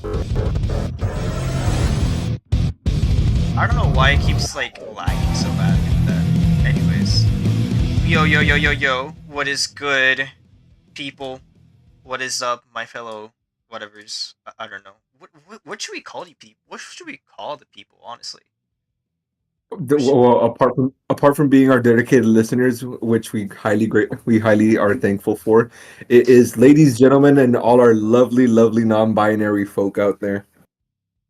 I don't know why it keeps like lagging so badly with that. Anyways, yo yo yo yo yo, what is good, people? What is up, my fellow whatever's? I don't know. What should we call the people? What should we call the people? Honestly, what should, Well, apart from being our dedicated listeners, which we highly are thankful for, it is ladies, gentlemen, and all our lovely, lovely non-binary folk out there.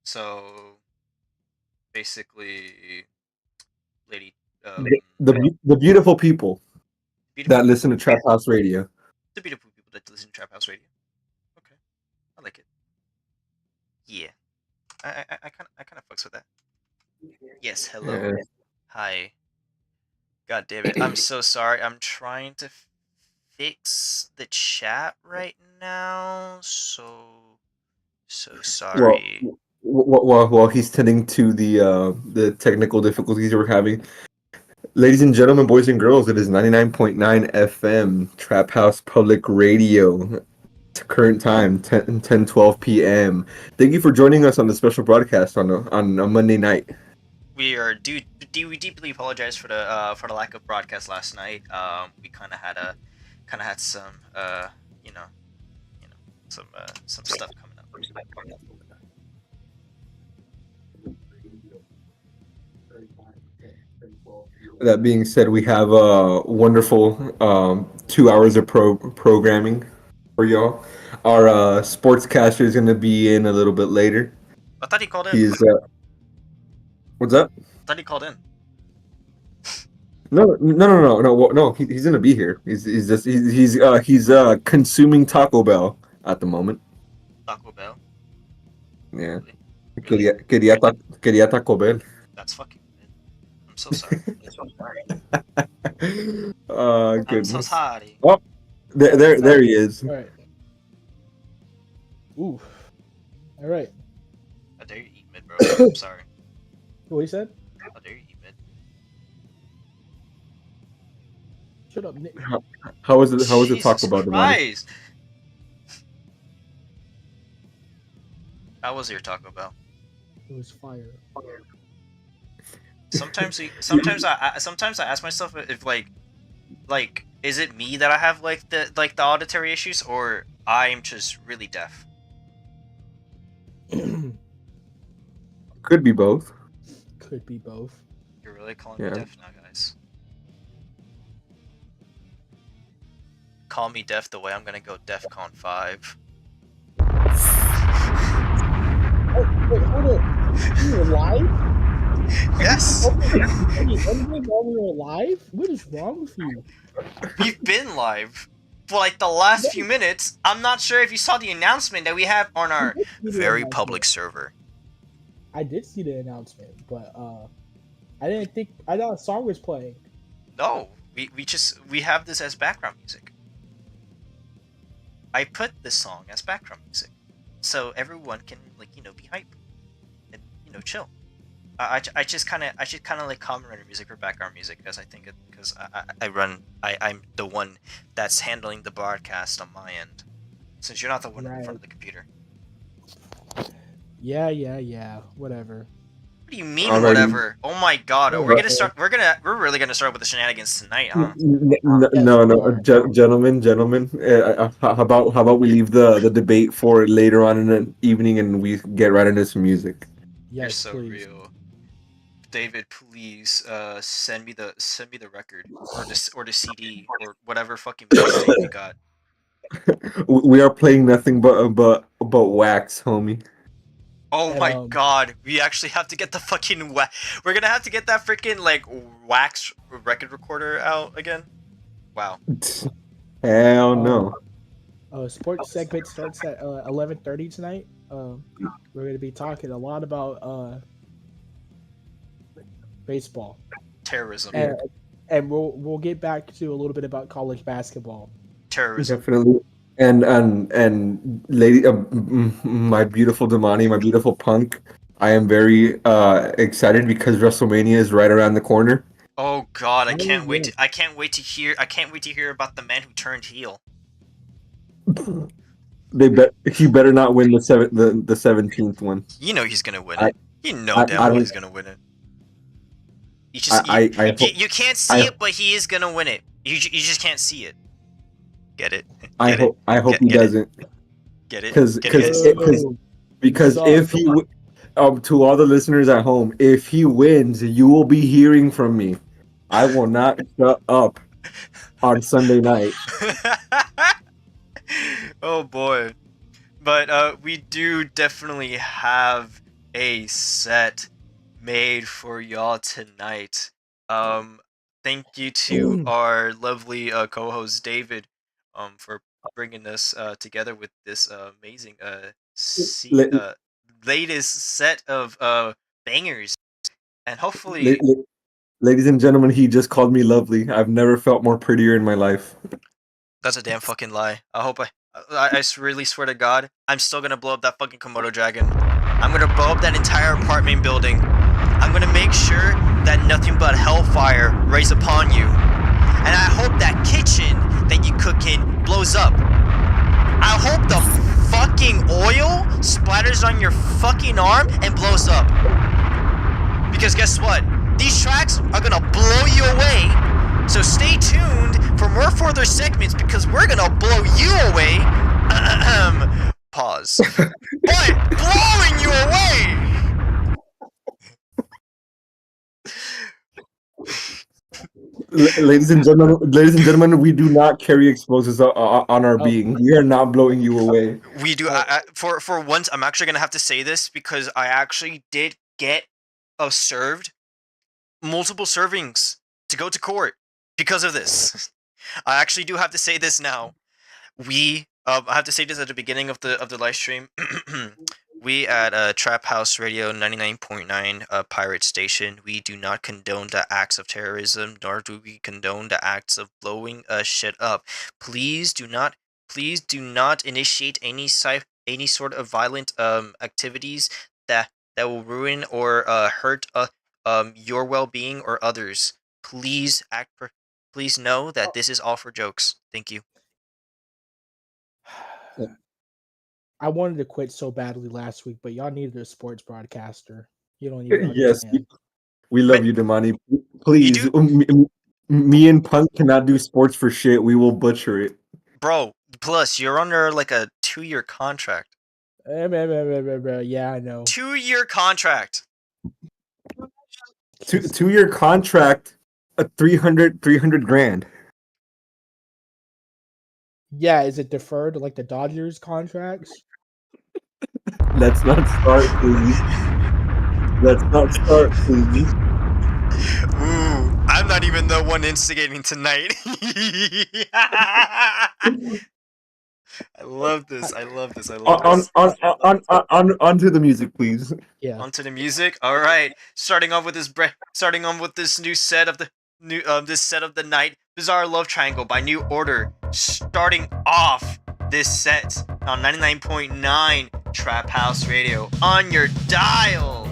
so basically, lady, The beautiful people beautiful that people, listen to Trap House Radio. the beautiful people that listen to Trap House Radio. Okay, I like it. Yeah, I kind of fucks with that. Yes, hello, Uh, hi. God damn it. I'm so sorry. I'm trying to fix the chat right now. So well, sorry. while he's tending to the technical difficulties we're having, ladies and gentlemen, boys and girls, it is 99.9 FM Trap House Public Radio. Current time 10:12 p.m. Thank you for joining us on the special broadcast on a Monday night. We are we deeply apologize for the lack of broadcast last night. We kind of had some you know, you know, some stuff coming up. That being said, we have a wonderful 2 hours of programming for y'all. Our sportscaster is going to be in a little bit later. I thought he called in. He's what's up? I thought he called in. No. He's going to be here. He's consuming Taco Bell at the moment. Taco Bell. Yeah. Really? Really? Quería Taco Bell. That's fucking good. I'm so sorry. I'm so Goodness. sorry. Oh, there he is. All right. Ooh. All right. How dare you eat mid, bro? I'm sorry. What he said? How dare you eat mid? Shut up, Nick. How was it? How was it Jesus Taco Bell, Damani? Christ. How was your Taco Bell? It was fire. Sometimes I ask myself if like is it me that I have the auditory issues, or I'm just really deaf? Could be both. Could be both. You're really calling Yeah. me deaf now, guys. Call me deaf the way I'm gonna go DEFCON 5. Oh, wait, hold on. You were live? Yes, You ended while we were live? What is wrong with you? we've been live for like the last few minutes. I'm not sure if you saw the announcement that we have on our very public server. I did see the announcement, but I thought a song was playing. No, we have this as background music. I put this song as background music, so everyone can be hype and chill. I just kind of like common render music for background music, because I think because I'm the one that's handling the broadcast on my end, since you're not the one in front of the computer. Yeah. Whatever. What do you mean, Alrighty. whatever? Oh my god, we're Right. we're really gonna start with the shenanigans tonight, huh? No, gentlemen. How about we leave the debate for later on in the evening and we get right into some music. You're Yes, so please. real. David, please send me the record or the CD or whatever fucking mixtape you got. We are playing nothing but wax, homie. Oh And, my god, we actually have to get the fucking we're gonna have to get that freaking like wax record recorder out again. Wow. Hell no. Sports segment starts at 11:30 tonight. We're gonna be talking a lot about baseball, Terrorism. and we'll get back to a little bit about college basketball. Terrorism. Definitely. And lady, my beautiful Damani, my beautiful punk. I am very excited because WrestleMania is right around the corner. Oh god, I Oh, can't wait yeah. to hear about the man who turned heel. He better not win the 17th one. You know he's gonna win I- it. You know I damn well don't- he's gonna win it. You can't see it, but he is gonna win it. You just can't see it. Get it? I hope he doesn't. Get it? Because Stop. if he to all the listeners at home, if he wins, you will be hearing from me. I will not shut up on Sunday night. Oh boy. But we do definitely have a set made for y'all tonight. Thank you to our lovely co-host David for bringing us together with this amazing latest set of bangers, and hopefully Ladies and gentlemen, he just called me lovely. I've never felt more prettier in my life. that's a damn fucking lie. I really swear to God, I'm still gonna blow up that fucking Komodo dragon. I'm gonna blow up that entire apartment building. I'm gonna make sure that nothing but hellfire rains upon you. And I hope that kitchen that you cook in blows up. I hope the fucking oil splatters on your fucking arm and blows up. Because guess what? These tracks are gonna blow you away. So stay tuned for more further segments because we're gonna blow you away. Pause. But blowing you away. Ladies and gentlemen, we do not carry explosives on our being. We are not blowing you away. We do. For once, I'm actually gonna have to say this because I actually did get served multiple servings to go to court because of this. I actually do have to say this now. I have to say this at the beginning of the live stream. We at Trap House Radio 99.9 Pirate Station, we do not condone the acts of terrorism, nor do we condone the acts of blowing shit up. Please do not initiate any sort of violent activities that will ruin or hurt your well-being or others. Please please know that this is all for jokes. Thank you. I wanted to quit so badly last week, but y'all needed a sports broadcaster. You don't even Yes, understand. we love you, Damani. Please, me and Punk cannot do sports for shit. We will butcher it. Bro, plus you're under like a 2-year contract. Yeah, I know. 2-year contract. 2-year contract, a 300 grand. Yeah, is it deferred like the Dodgers contracts? Let's not start, please. Let's not start, please. Ooh, I'm not even the one instigating tonight. I love this. Onto the music, please. Yeah. Onto the music. All right. Starting off with this new set of the night, Bizarre Love Triangle by New Order. Starting off this set on 99.9 Trap House Radio on your dial.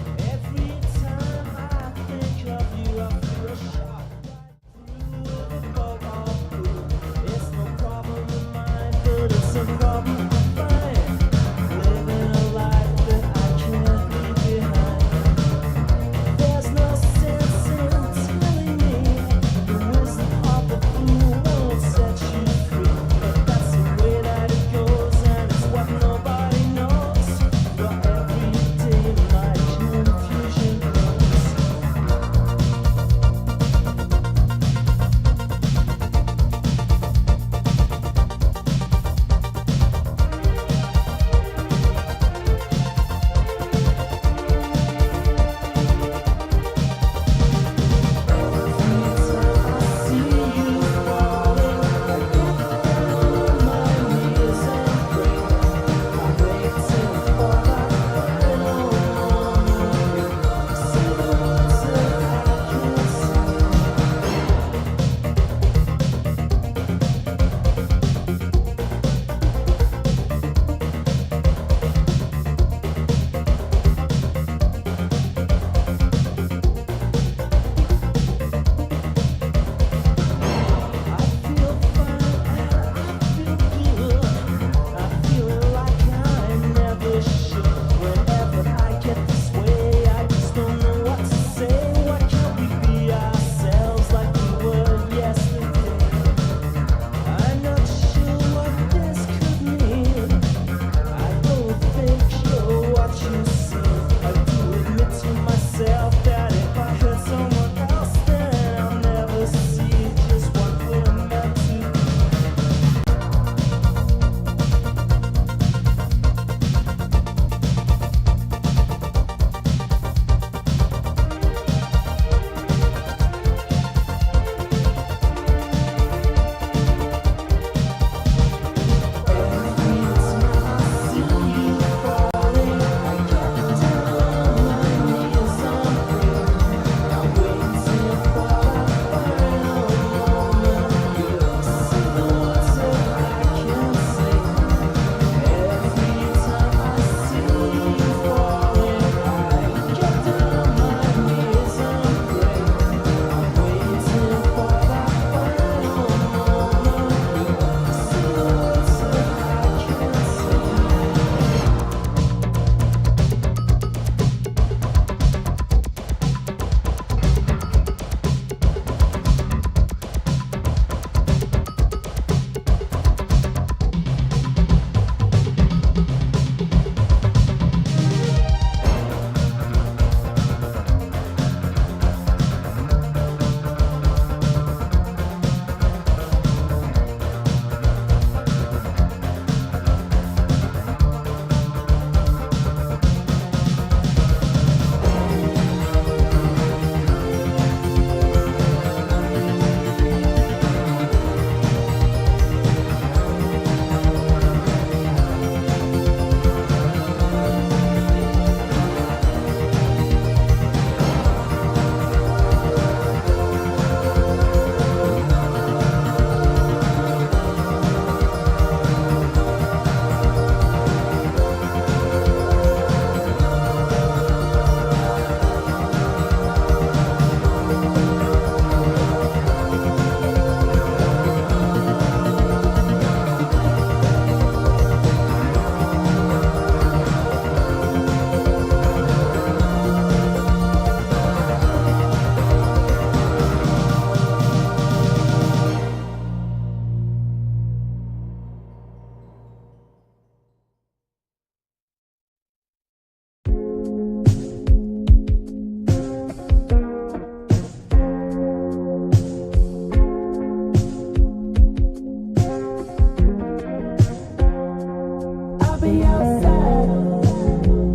be outside,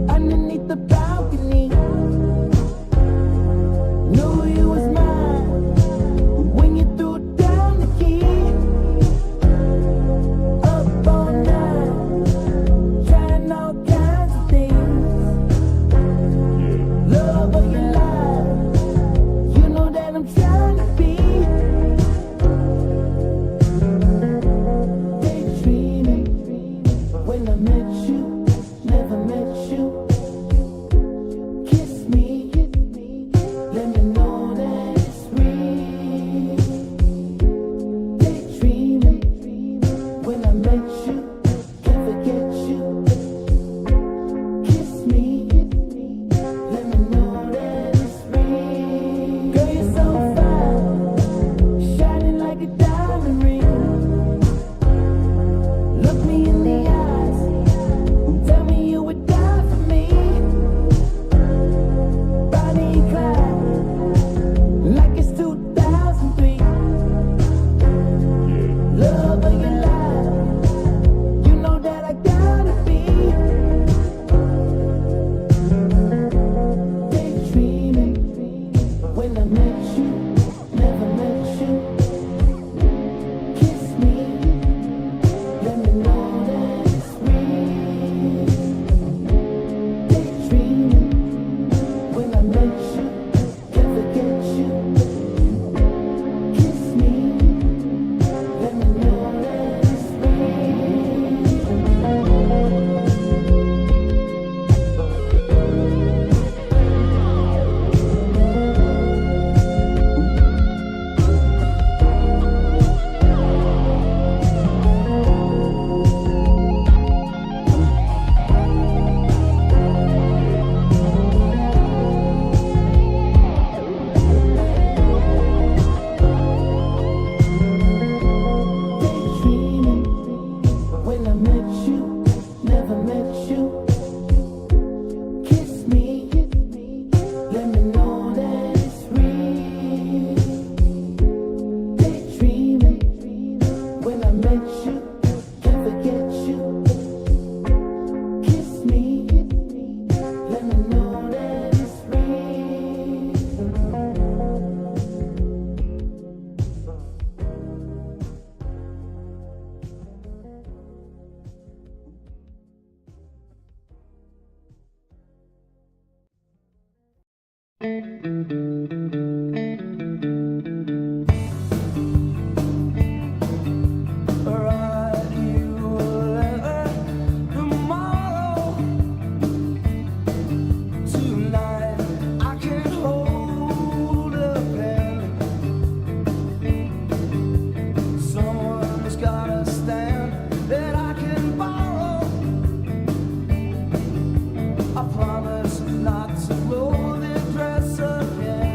underneath the balcony. Knew you was mine when you threw down the key. Up all night, trying all kinds of things. Love of your life, you know that I'm trying to be. Daydreaming when I met you, never met you. Kiss me, let me know that it's real. Daydreaming when I met you, can't forget you. Kiss me, let me know that it's real. Girl, you're so fine, shining like a diamond ring. Look me in the eyes, tell me you would die for me. Bonnie and Clyde, like it's 2003. Love of your life, you know that I gotta be. Daydreaming when I met you, never met you. Kiss me, let me know that it's real. Daydreaming when I met you, can't forget you. Kiss me, let me know that it's Daydreaming when I met you, never met you. Kiss me, let me know that it's real. Daydreaming when I met you, can't forget you. Kiss me, let me know that it's real. Write you a letter tomorrow. Tonight I can hold a pen. Someone's gotta stand that I can borrow. I promise not to blow the dress again.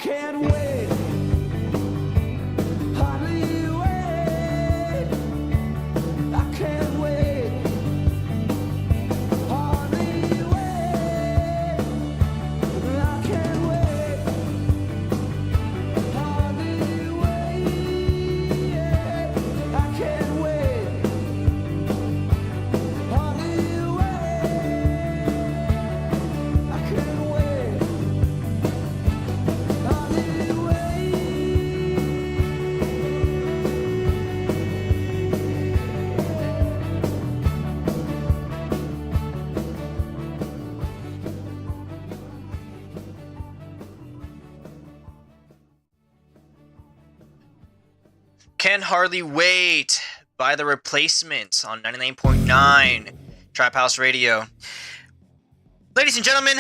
can't wait. Hardly wait. I can't wait. Hardly wait. I can't wait. Hardly wait. I can't wait. Hardly wait. I can't wait. Hardly wait. Can Hardly Wait by The Replacements on 99.9 Trap House Radio. Ladies and gentlemen,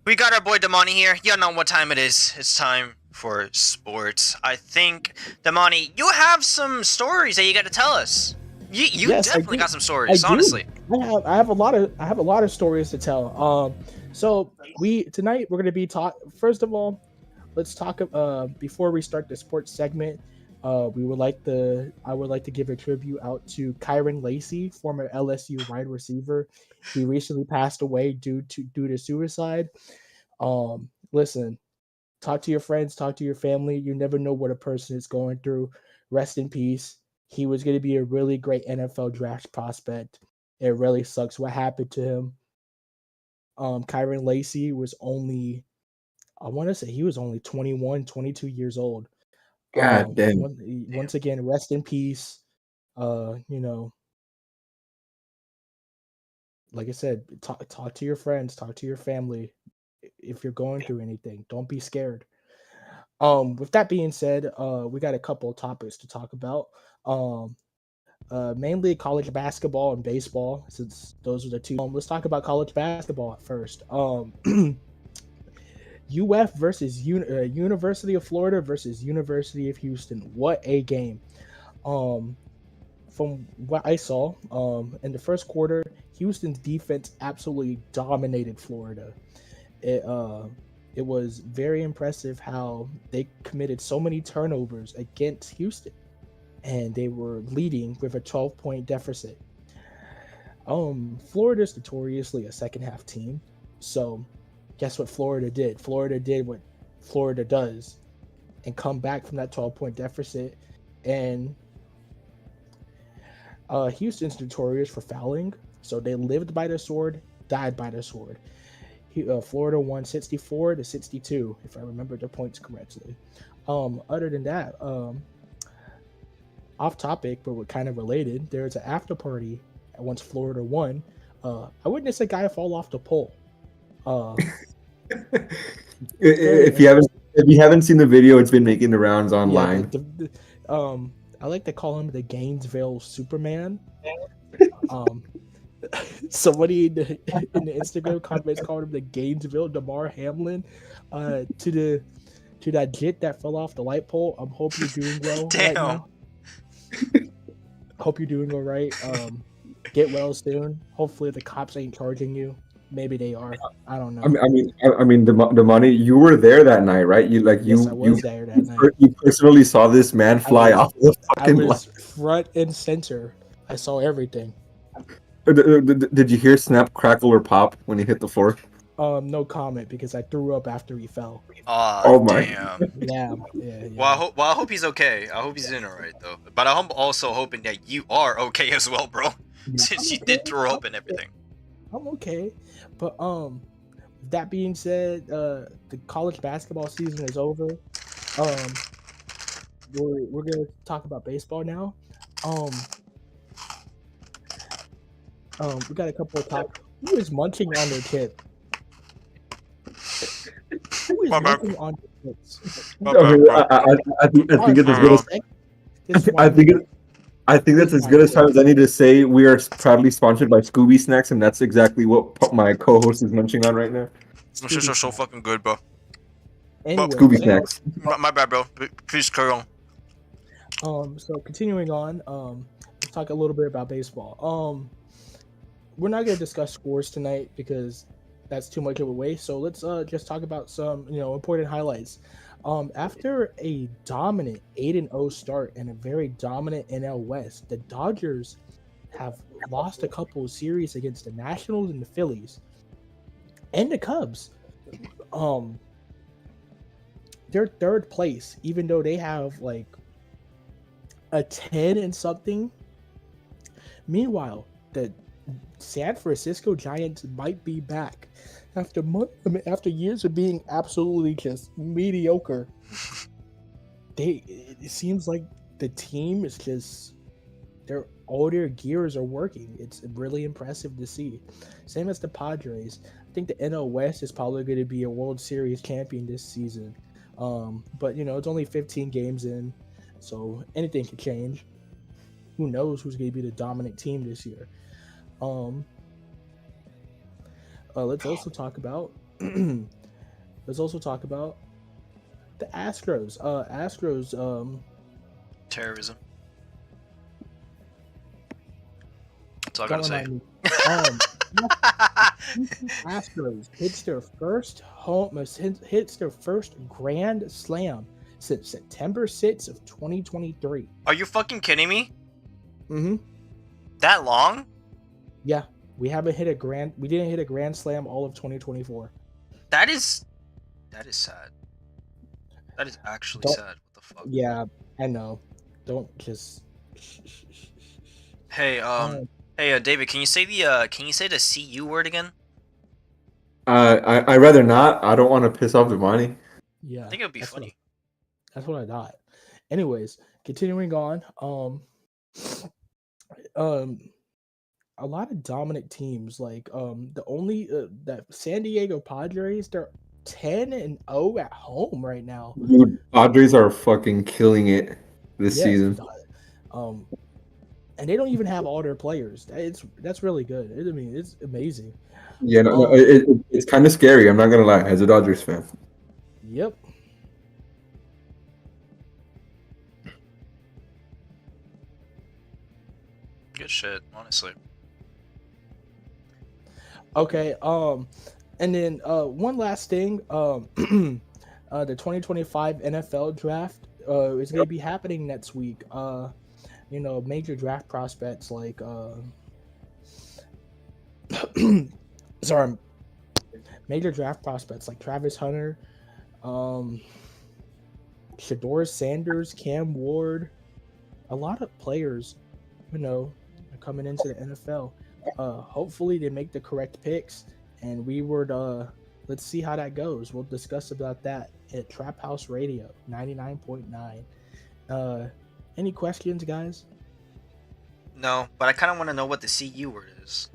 we got our boy Damani here. You know what time it is. It's time for sports. I think, Damani, you have some stories that you got to tell us. You Yes, I definitely do. got some stories, I do. honestly. I have a lot of stories to tell. So tonight we're gonna be first of all, let's talk before we start the sports segment. I would like to give a tribute out to Kyron Lacey, former LSU wide receiver. He recently passed away due to suicide. Listen, talk to your friends, talk to your family. You never know what a person is going through. Rest in peace. He was going to be a really great NFL draft prospect. It really sucks what happened to him. Kyron Lacey was only, I want to say he was only 21, 22 years old. God damn. Once again, rest in peace. You know, like I said, talk to your friends, talk to your family. If you're going through anything, don't be scared. With that being said, we got a couple of topics to talk about. Mainly college basketball and baseball, since those are the two. Let's talk about college basketball at first. UF versus University of Florida versus University of Houston. What a game! From what I saw, in the first quarter, Houston's defense absolutely dominated Florida. It was very impressive how they committed so many turnovers against Houston, and they were leading with a 12-point deficit. Florida's notoriously a second half team, so guess what Florida did? Florida did what Florida does and come back from that 12-point deficit. And Houston's notorious for fouling, so they lived by the sword, died by the sword. Florida won 64-62, if I remember the points correctly. Other than that, off topic, but we're kind of related, there's an after party once Florida won. I witnessed a guy fall off the pole. If you haven't seen the video, it's been making the rounds online. Yeah, I like to call him the Gainesville Superman. Somebody in the Instagram comments called him the Gainesville Damar Hamlin. To that jit that fell off the light pole. I hope you're doing well right now. Hope you're doing all right. Get well soon. Hopefully the cops ain't charging you. Maybe they are. I don't know. I mean, the money. You were there that night, right? Yes, I was there that night. You personally saw this man fly off the fucking. I was front and center. I saw everything. Did you hear snap, crackle, or pop when he hit the floor? No comment because I threw up after he fell. Oh my. Damn. Yeah. Well, I hope he's okay. I hope he's in alright though. But I'm also hoping that you are okay as well, bro. Since you did throw up and everything. I'm okay, but that being said, the college basketball season is over. We're gonna talk about baseball now. We got a couple of topics. Who is munching on their tip? Who is munching on their tips? I think it's as good as I think that's as good as time as I need to say. We are proudly sponsored by Scooby Snacks, and that's exactly what my co-host is munching on right now. Them shits are so fucking good, bro. Anyway, Scooby Snacks. My bad, bro. Please carry on. So continuing on, let's talk a little bit about baseball. We're not gonna discuss scores tonight because that's too much of a waste. So let's just talk about some important highlights. After a dominant 8-0 start and a very dominant NL West, the Dodgers have lost a couple of series against the Nationals and the Phillies and the Cubs. They're third place, even though they have like a 10 and something. Meanwhile, the San Francisco Giants might be back after years of being absolutely just mediocre. It seems like the team is just all their gears are working. It's really impressive to see. Same as the Padres. I think the NL West is probably going to be a World Series champion this season. But it's only 15 games in, so anything could change. Who knows who's going to be the dominant team this year? Let's also talk about the Astros. Terrorism. That's all I gotta say. Astros hits their first grand slam since September 6th of 2023. Are you fucking kidding me? Mm-hmm. That long? Yeah, we didn't hit a grand slam all of 2024. That is sad. That is actually sad. What the fuck? Yeah, I know. Don't just. Hey, David, can you say the CU word again? I rather not. I don't want to piss off Damani. Yeah, I think it would be funny. That's what I thought. Anyways, continuing on. A lot of dominant teams, like the only that San Diego Padres, they're 10-0 at home right now. Dude, Padres are fucking killing it this season. And they don't even have all their players. That's really good. It's amazing. Yeah, it's kind of scary. I'm not gonna lie, as a Dodgers fan. Yep. Good shit, honestly. Okay. And then one last thing. The 2025 NFL draft is going to be happening next week. Major draft prospects like major draft prospects like Travis Hunter, Shador Sanders, Cam Ward, a lot of players, are coming into the NFL. Hopefully they make the correct picks, and let's see how that goes. We'll discuss about that at Trap House Radio 99.9. Any questions, guys? No, but I kind of want to know what the CU word is.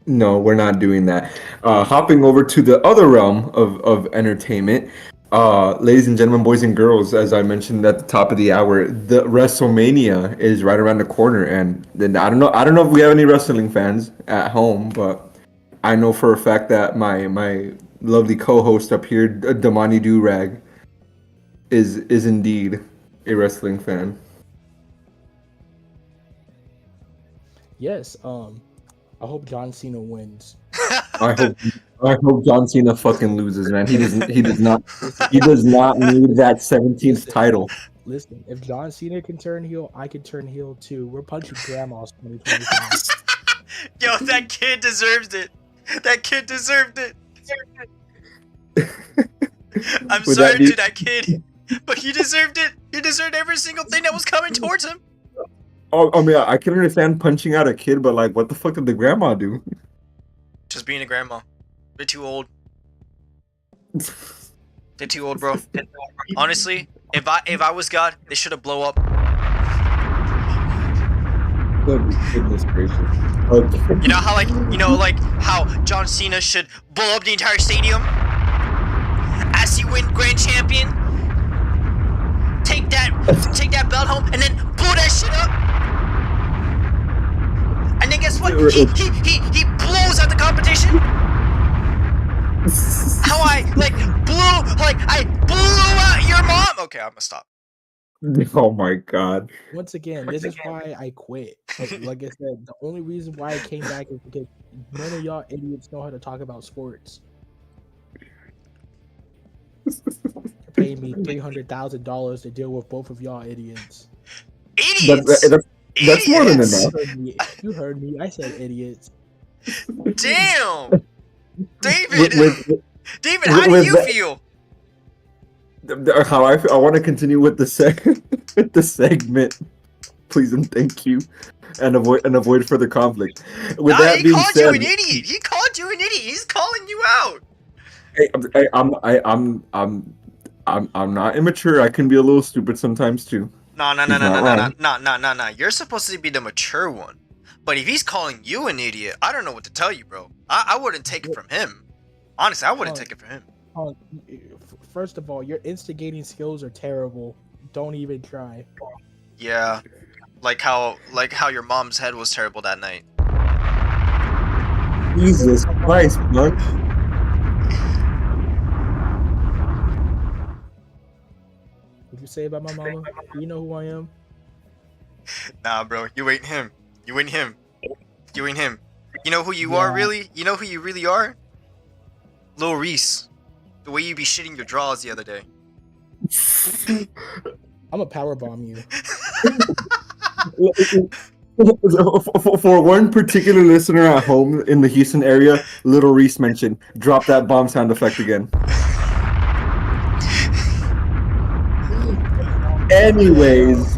No, we're not doing that. Hopping over to the other realm of entertainment, ladies and gentlemen, boys and girls, as I mentioned at the top of the hour, the WrestleMania is right around the corner, and then I don't know if we have any wrestling fans at home, but I know for a fact that my lovely co-host up here, Damani Durag, is indeed a wrestling fan. Yes. I hope John Cena wins. I hope John Cena fucking loses, man. He does not need that 17th title. Listen, if John Cena can turn heel, I can turn heel too. We're punching grandmas 2025. Yo, that kid deserves it. That kid deserved it. I'm sorry to that kid, but he deserved it. He deserved every single thing that was coming towards him. Oh, I mean, I can understand punching out a kid, but like, what the fuck did the grandma do? Just being a grandma. They're too old. They're too old, bro. Honestly, if I was God, they should have blow up. Goodness gracious. Okay. You know how how John Cena should blow up the entire stadium as he win grand champion. Take that belt home and then blow that shit up. And then guess what? He blows out the competition. How I blew out your mom. Okay, I'm gonna stop. Oh my god. Once again, this is why I quit. Like I said, the only reason why I came back is because none of y'all idiots know how to talk about sports. You're paying me $300,000 to deal with both of y'all idiots. Idiots. That's more than Idiots. enough. You heard me. I said idiots. Damn. David. David, how do with you that- feel? How I feel, I want to continue with the with the segment, please and thank you, and avoid further conflict. With Nah, that he being called said, you an idiot. He called you an idiot. He's calling you out. I'm not immature. I can be a little stupid sometimes too. No. He's not wrong. You're supposed to be the mature one. But if he's calling you an idiot, I don't know what to tell you, bro. I wouldn't take it from him. Honestly, I wouldn't take it from him. First of all, your instigating skills are terrible. Don't even try. Yeah, like how your mom's head was terrible that night. Jesus Christ, man. What you say about my mama? Do you know who I am? Nah, bro, you ain't him. You ain't him. You ain't him. You know who you are, really? You know who you really are? Lil Reese. The way you be shitting your drawers the other day. I'm a power bomb you. For one particular listener at home in the Houston area, Little Reese mentioned, drop that bomb sound effect again. Anyways,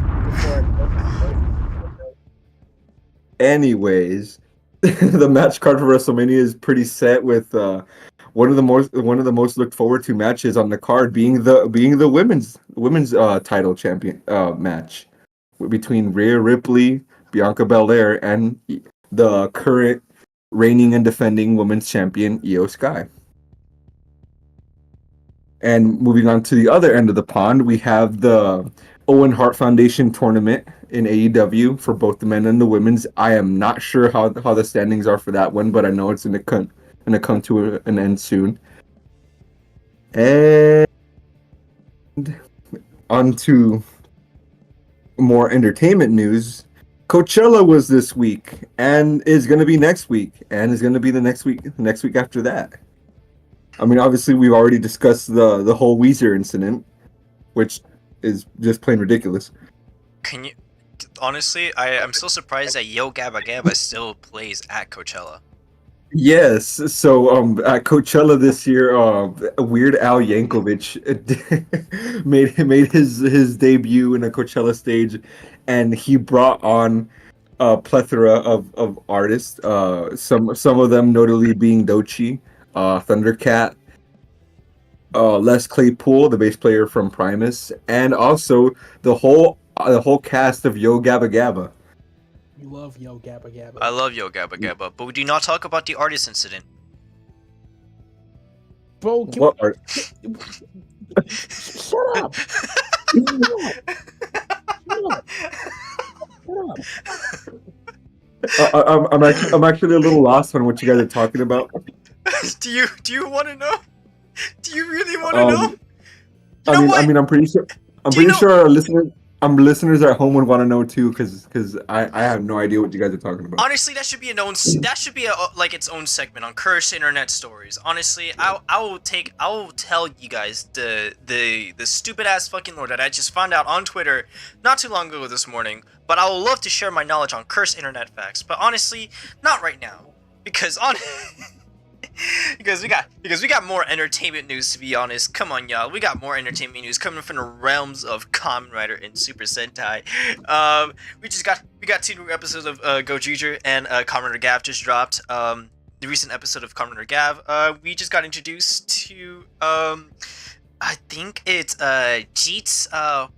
the match card for WrestleMania is pretty set with one of the most looked forward to matches on the card being the women's title champion match between Rhea Ripley, Bianca Belair, and the current reigning and defending women's champion Io Sky. And moving on to the other end of the pond, we have the Owen Hart Foundation tournament in AEW for both the men and the women's. I am not sure how the standings are for that one, but I know it's going to come to an end soon. And on to more entertainment news. Coachella was this week and is going to be next week and is going to be the next week after that. I mean, obviously, we've already discussed the whole Weezer incident, which is just plain ridiculous. Can you... Honestly, I'm so surprised that Yo Gabba Gabba still plays at Coachella. Yes, so at Coachella this year, Weird Al Yankovic made his debut in a Coachella stage, and he brought on a plethora of artists. Some of them notably being Doechii, Thundercat, Les Claypool, the bass player from Primus, and also the whole cast of Yo Gabba Gabba. You love Yo Gabba Gabba. I love Yo Gabba Gabba, but we do not talk about the artist incident. Bro, What art? Shut up! Shut up! I'm actually a little lost on what you guys are talking about. Do you want to know? Do you really want to know? I'm pretty sure. Our listeners at home would want to know too, because I have no idea what you guys are talking about. Honestly, that should be like its own segment on Cursed Internet Stories. Honestly, I will tell you guys the stupid ass fucking lore that I just found out on Twitter not too long ago this morning. But I would love to share my knowledge on Cursed Internet facts. But honestly, not right now, because because we got more entertainment news, to be honest. Come on, y'all. We got more entertainment news coming from the realms of Kamen Rider and Super Sentai. We got 2 new episodes of Gojira, and Kamen Rider Gav just dropped. The recent episode of Kamen Rider Gav, we just got introduced to I think it's Jeet's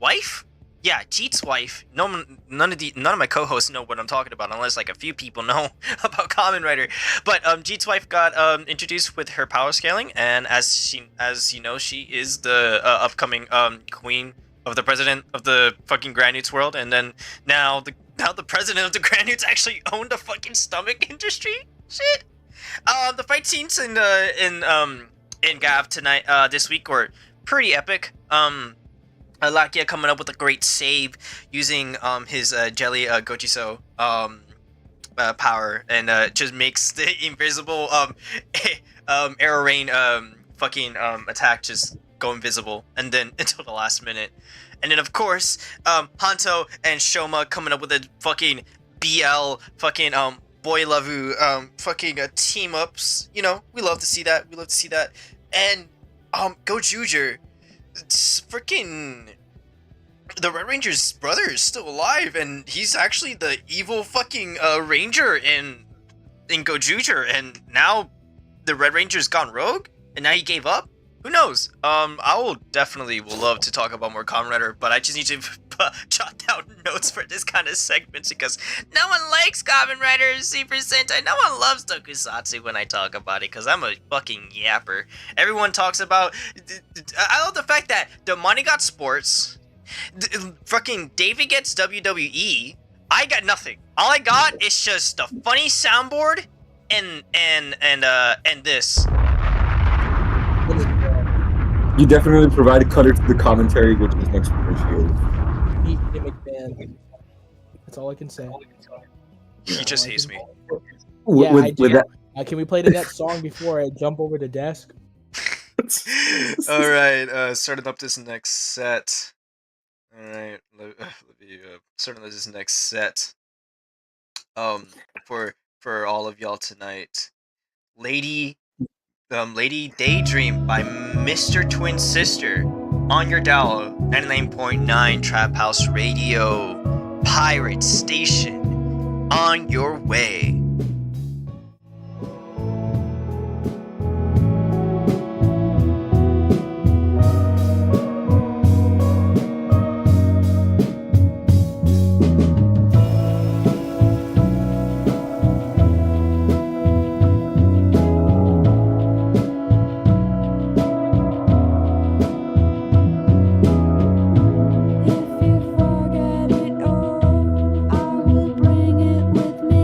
wife. Yeah, Jeet's wife. None of my co-hosts know what I'm talking about, unless like a few people know about Kamen Rider. But Jeet's wife got introduced with her power scaling, and as you know, she is the upcoming queen of the president of the fucking Granutes world. And then now the president of the Granutes actually owned a fucking stomach industry. Shit. The fight scenes in Gav tonight this week were pretty epic. Lakia coming up with a great save using his jelly Gochiso power, and just makes the invisible arrow rain fucking attack just go invisible, and then until the last minute. And then of course Hanto and Shoma coming up with a fucking BL fucking boy lovu fucking team ups. You know, we love to see that. And Gojuger, freaking the Red Ranger's brother is still alive, and he's actually the evil fucking ranger in Gojuger, and now the Red Ranger's gone rogue, and now he gave up. Who knows? I will love to talk about more Kamen Rider, but I just need to jot down notes for this kind of segments because no one likes Kamen Rider Super Sentai. No one loves Tokusatsu when I talk about it because I'm a fucking yapper. Everyone talks about. I love the fact that Damani got sports. Fucking David gets WWE. I got nothing. All I got is just a funny soundboard and this. You definitely provided color to the commentary, which is much appreciated. That's all I can say. He just hates me. Yeah, I do. Can we play the next song before I jump over the desk? All right, starting up this next set. All right, let me starting up this next set. For all of y'all tonight, Lady Daydream by Mr. Twin Sister on your dial 99.9 Trap House Radio, Pirate Station, on your way. If you forget it all, I will bring it with me.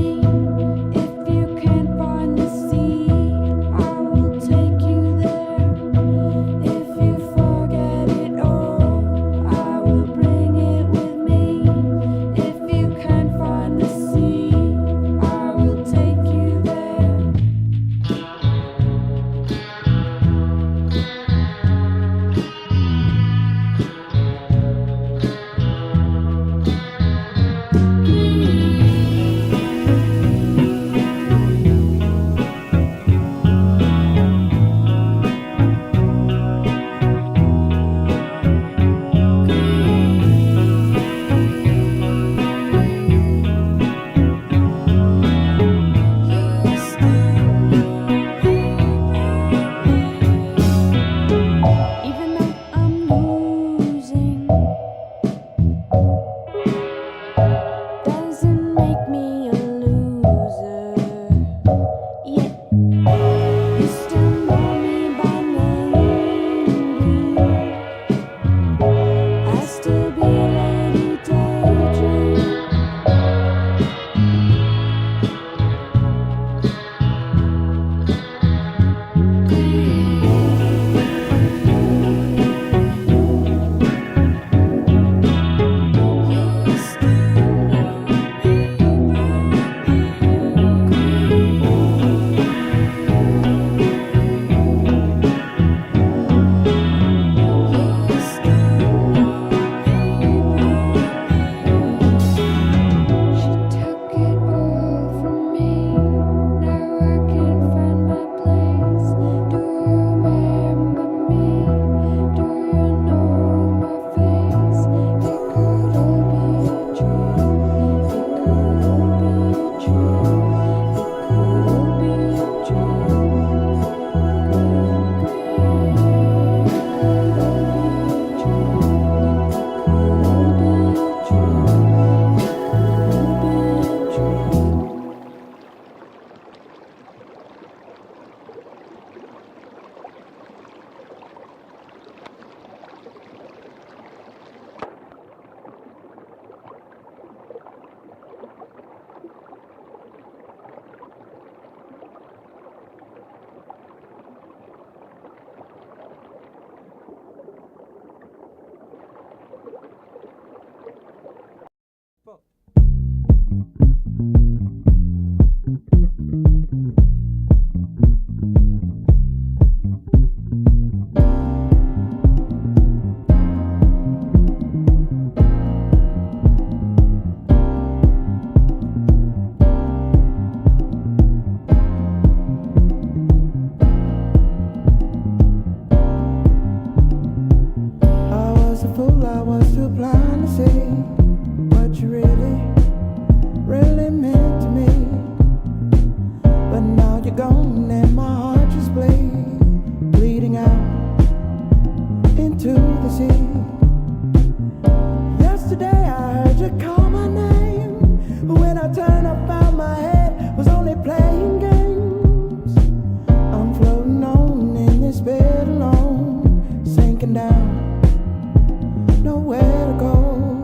breaking down. Nowhere to go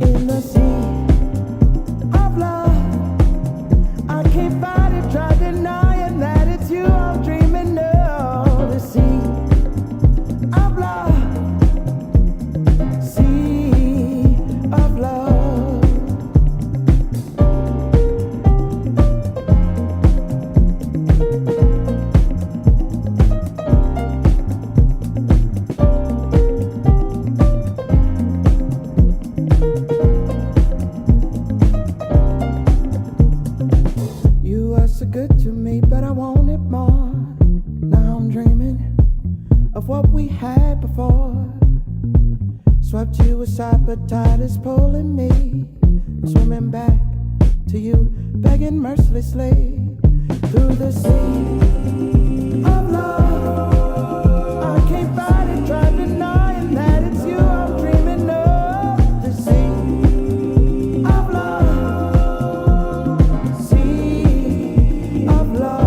in the sea of love. I can't fight it, try denying that it's you I'm dreaming of. The sea of love, sea of love. You are so good to me, but I want it more. Now I'm dreaming of what we had before. Swept you aside, but tide is pulling me. I'm swimming back to you, begging mercilessly through the sea of love. I can't fight it, try denying that it's you I'm dreaming of. The sea of love, sea of love.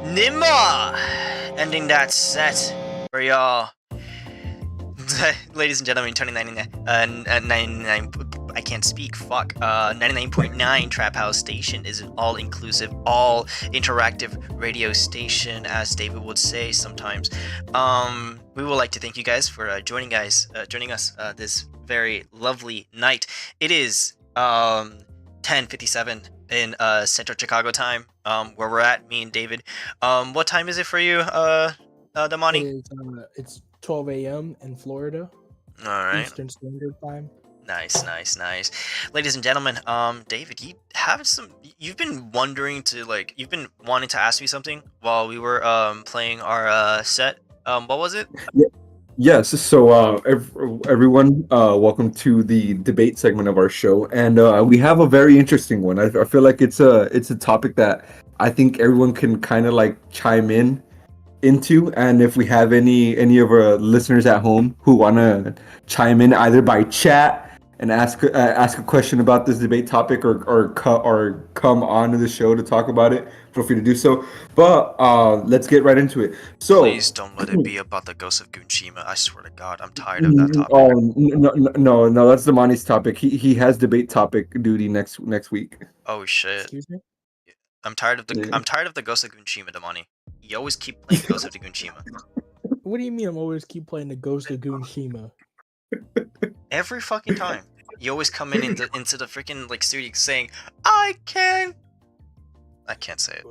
Nimma! Ending that set for y'all. Ladies and gentlemen, 99, I can't speak, fuck. 99.9 Trap House Station is an all-inclusive, all-interactive radio station, as David would say sometimes. We would like to thank you guys for joining us this very lovely night. It is 10:57 in Central Chicago time, where we're at, me and David. What time is it for you, Damani? It's 12 a.m. in Florida. All right. Eastern Standard Time. Nice. Ladies and gentlemen, David, you've been wanting to ask me something while we were playing our set. What was it? Yes. So, everyone, welcome to the debate segment of our show, and we have a very interesting one. I feel like it's a topic that I think everyone can kind of like chime into, and if we have any of our listeners at home who want to chime in either by chat and ask a question about this debate topic or come on to the show to talk about it, feel free to do so. But let's get right into it. So please don't let it be about the ghost of Gunshima. I swear to God, I'm tired of that topic. Oh no, that's Damani's topic. He has debate topic duty next week. Oh shit. Excuse me? I'm tired of the ghost of Gunshima, Damani. You always keep playing Ghost of the Gunshima. What do you mean I'm always keep playing the Ghost of Gunshima? Every fucking time. You always come into the freaking like studio saying, I can't say it.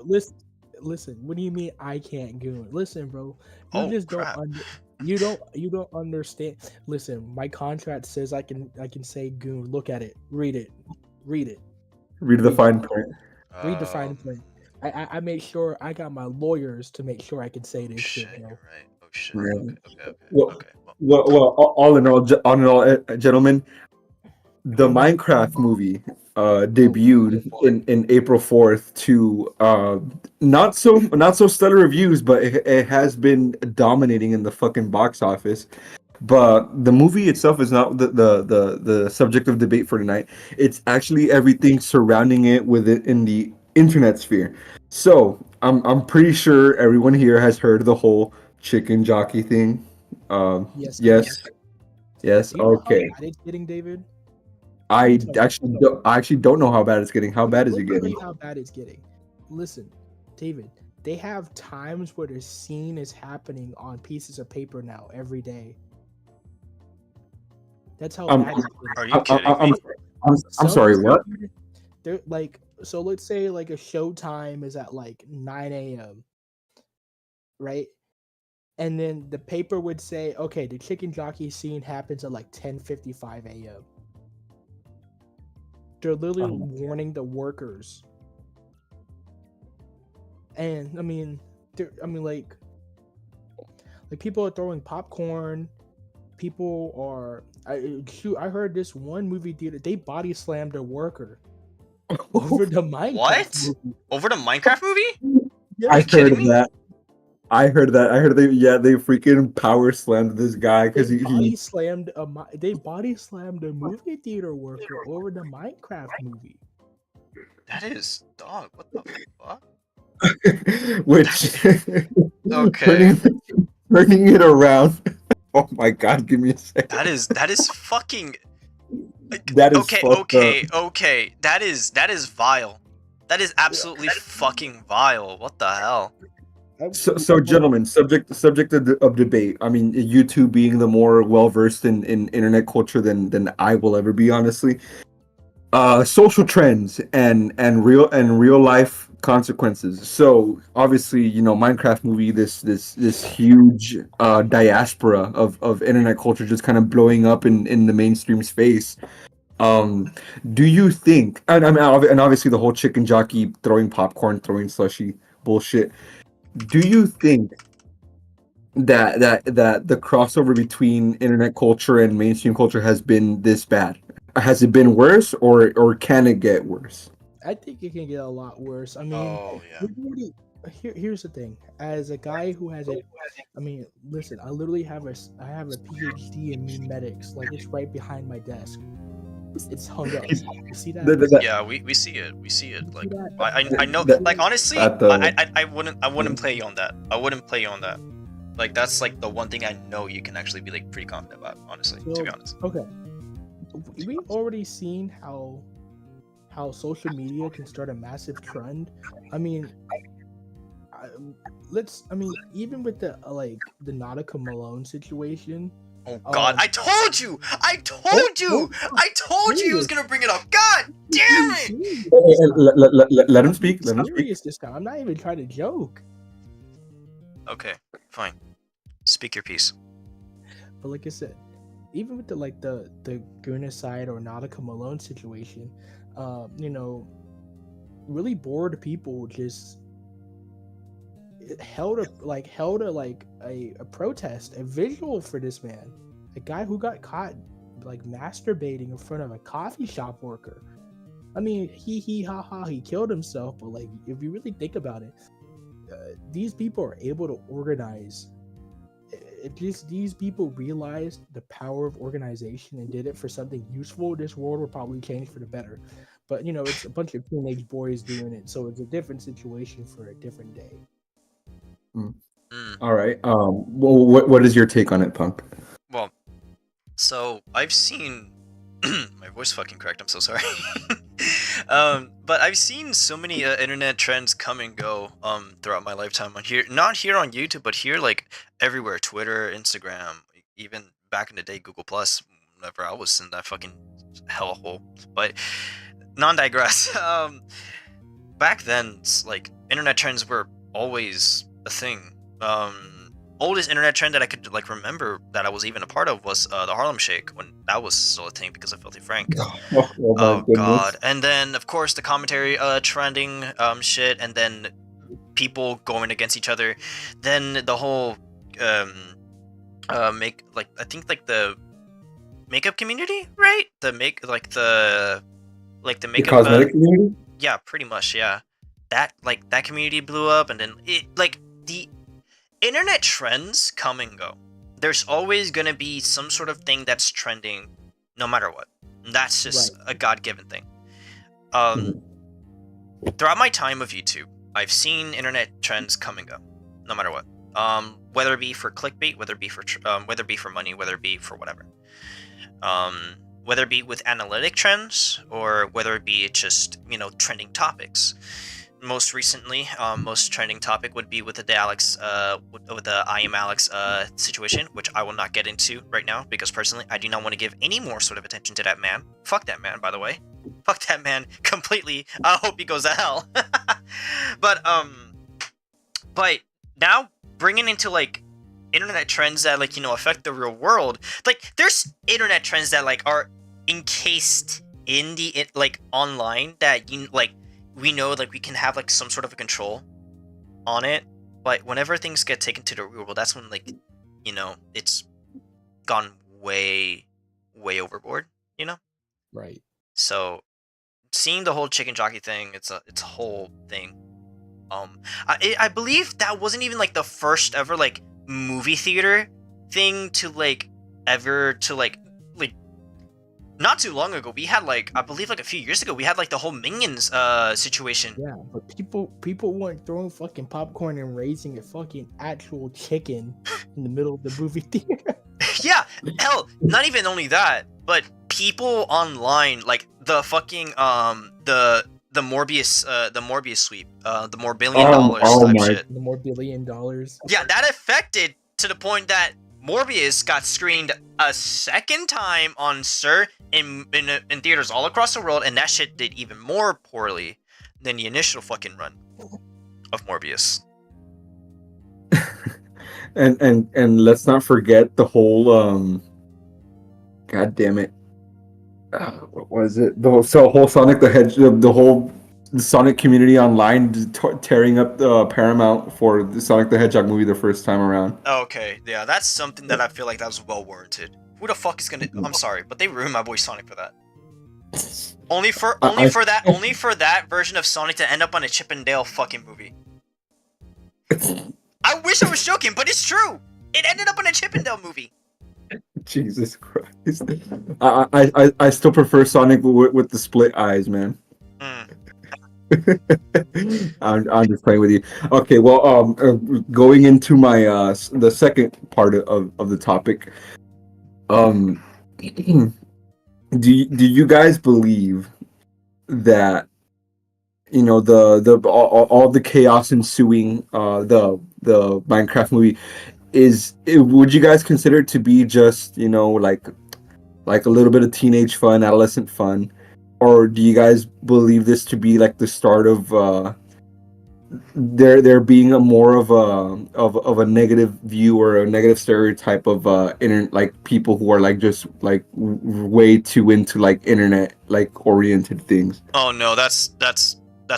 Listen, what do you mean I can't goon? Listen, bro. Crap. You don't understand. Listen, my contract says I can say goon. Look at it. Read it. Read the fine print. Read the fine print. I made sure I got my lawyers to make sure I can say this shit, bro. Right. Oh shit. Right. Okay. Well, all in all, gentlemen, the Minecraft movie debuted in April 4th to not so stellar reviews, but it has been dominating in the fucking box office. But the movie itself is not the subject of debate for tonight. It's actually everything surrounding it in the internet sphere. So I'm pretty sure everyone here has heard the whole chicken jockey thing. Yes. Do you know Okay. how bad it's getting, David? I actually don't know how bad it's getting. How bad is it getting? How bad it's getting. Listen, David, they have times where the scene is happening on pieces of paper now every day. That's how bad it's getting. Are you kidding me? I'm sorry, what? They're like, so let's say like a show time is at like 9 a.m. right? And then the paper would say, okay, the chicken jockey scene happens at like 10:55 a.m. They're literally warning the workers. And like people are throwing popcorn. People are. I heard this one movie theater, they body slammed a worker over the Minecraft. What? Movie. Over the Minecraft movie? Yeah, I heard of that. I heard they freaking power slammed this guy because they body slammed a movie theater worker over the Minecraft movie. That is dog. What the fuck? Which okay. Turning it around. Oh my God! Give me a second. That is fucking. That is okay. That is vile. That is absolutely fucking vile. What the hell? So gentlemen, subject of debate. I mean, you two being the more well versed in internet culture than I will ever be, honestly. Social trends and real life consequences. So obviously, Minecraft movie, this huge diaspora of internet culture just kind of blowing up in the mainstream space. Do you think? And obviously the whole chicken jockey throwing popcorn, throwing slushy bullshit. Do you think that the crossover between internet culture and mainstream culture has been this bad? Has it been worse, or can it get worse? I think it can get a lot worse. I mean, here's the thing. As a guy who has listen, I have a PhD in memetics. Like, it's right behind my desk. It's hung up. He's- You see that? Yeah, we see it. We see it. Like that? I know. That- Like honestly, at the- I wouldn't play you on that. I wouldn't play you on that. Like that's like the one thing I know you can actually be like pretty confident about. Honestly, to be honest. Okay. We've already seen how social media can start a massive trend. I mean, even with the the Nautica Malone situation. Oh God! I told you! I told you! I told you he was gonna bring it up. God damn it! Let him speak. Let him I'm speak. serious this time. I'm not even trying to joke. Okay, fine. Speak your piece. But like I said, even with the Guna side or Nautica Malone situation, really bored people just held a protest, a visual for this man, a guy who got caught like masturbating in front of a coffee shop worker. I mean, he killed himself, but like if you really think about it, these people are able to organize. These people realized the power of organization and did it for something useful. This world will probably change for the better. But it's a bunch of teenage boys doing it, so it's a different situation for a different day. All right. Well, what is your take on it, Punk? Well, so I've seen my voice fucking cracked. I'm so sorry. But I've seen so many internet trends come and go throughout my lifetime on here. Not here on YouTube, but here like everywhere. Twitter, Instagram, even back in the day, Google Plus. Whenever I was in that fucking hellhole. But non-digress. Back then, like internet trends were always a thing. Oldest internet trend that I could like remember that I was even a part of was the Harlem Shake, when that was still a thing because of Filthy Frank. Oh God! And then of course the commentary trending shit, and then people going against each other. Then the whole I think like the makeup community, right? The makeup The community. cosmetic community? Yeah, pretty much. Yeah, that community blew up, and then the internet trends come and go. There's always gonna be some sort of thing that's trending, no matter what. That's just a God-given thing. Throughout my time of YouTube, I've seen internet trends come and go, no matter what. Whether it be for clickbait, whether it be for money, whether it be for whatever. Whether it be with analytic trends or whether it be just trending topics. Most recently, most trending topic would be with the I am Alex situation, which I will not get into right now because personally I do not want to give any more sort of attention to that man. Fuck that man, by the way. Fuck that man completely. I hope he goes to hell. But now bringing into like internet trends that affect the real world. Like there's internet trends that are encased in the online that we know we can have some sort of a control on it, but whenever things get taken to the real world, that's when it's gone way overboard, Right. So seeing the whole chicken jockey thing, it's a whole thing. I believe that wasn't even the first ever movie theater thing to ever to not too long ago, we had I believe a few years ago, we had the whole Minions situation. Yeah, but people weren't throwing fucking popcorn and raising a fucking actual chicken in the middle of the movie theater. Yeah, hell, not even only that, but people online the fucking the Morbius sweep, the more $1 billion type shit. The more $1 billion. Yeah, that affected to the point that Morbius got screened a second time on in theaters all across the world, and that shit did even more poorly than the initial fucking run of Morbius. and let's not forget the whole God damn it, what was it? The whole Sonic the Hedgehog, the whole Sonic community online tearing up the Paramount for the Sonic the Hedgehog movie the first time around. Okay, yeah, that's something that I feel that was well warranted. Who the fuck is gonna? I'm sorry, but they ruined my boy Sonic for that. Only for that version of Sonic to end up on a Chip and Dale fucking movie. I wish I was joking, but it's true. It ended up on a Chip and Dale movie. Jesus Christ. I still prefer Sonic with the split eyes, man. Mm. I'm just playing with you. Okay, well, going into my the second part of the topic. Do you guys believe that all the chaos ensuing the Minecraft movie would you guys consider it to be just like a little bit of teenage fun, adolescent fun, or do you guys believe this to be like the start of there being a more of a negative view or a negative stereotype of like people who are like just like way too into like internet like oriented things? Oh no, that's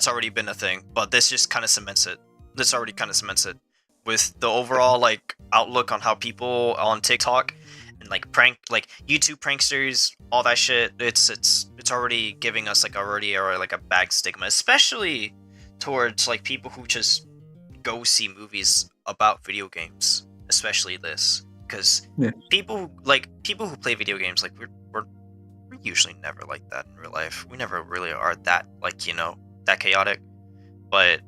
already been a thing, but this just kind of cements it. This already kind of cements it with the overall like outlook on how people on TikTok and like YouTube pranksters, all that shit. It's already giving us like a bad stigma, especially towards like people who just go see movies about video games, especially this, because people who play video games, like we're usually never like that in real life. We never really are that that chaotic, but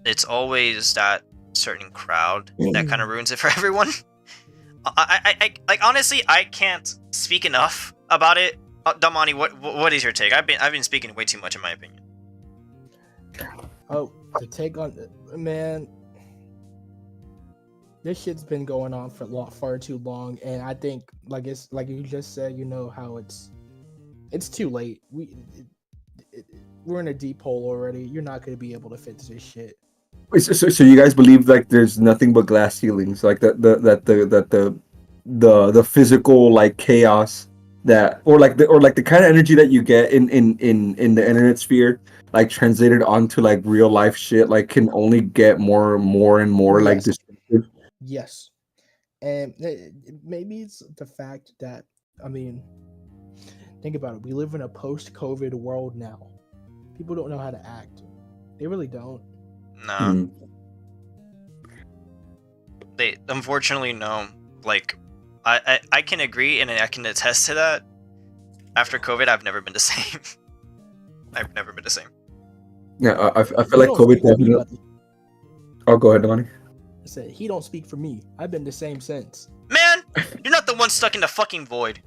it's always that certain crowd that kind of ruins it for everyone. I like honestly I can't speak enough about it. Damani, what is your take? I've been speaking way too much in my opinion. Oh, the take on man, this shit's been going on for far too long, and I think like it's like you just said, how it's too late. We're in a deep hole already. You're not going to be able to fix this shit. So you guys believe like there's nothing but glass ceilings, like the physical like chaos that or the kind of energy that you get in the internet sphere, like translated onto like real life shit, like can only get more and more Yes. like destructive. Yes, and maybe it's the fact that think about it. We live in a post-COVID world now. People don't know how to act. They really don't. No. They unfortunately no. Like I can agree and I can attest to that. After COVID, I've never been the same. I've never been the same. Yeah, I feel like COVID definitely. Oh, go ahead, Damani. I said he don't speak for me. I've been the same since. Man, you're not the one stuck in the fucking void.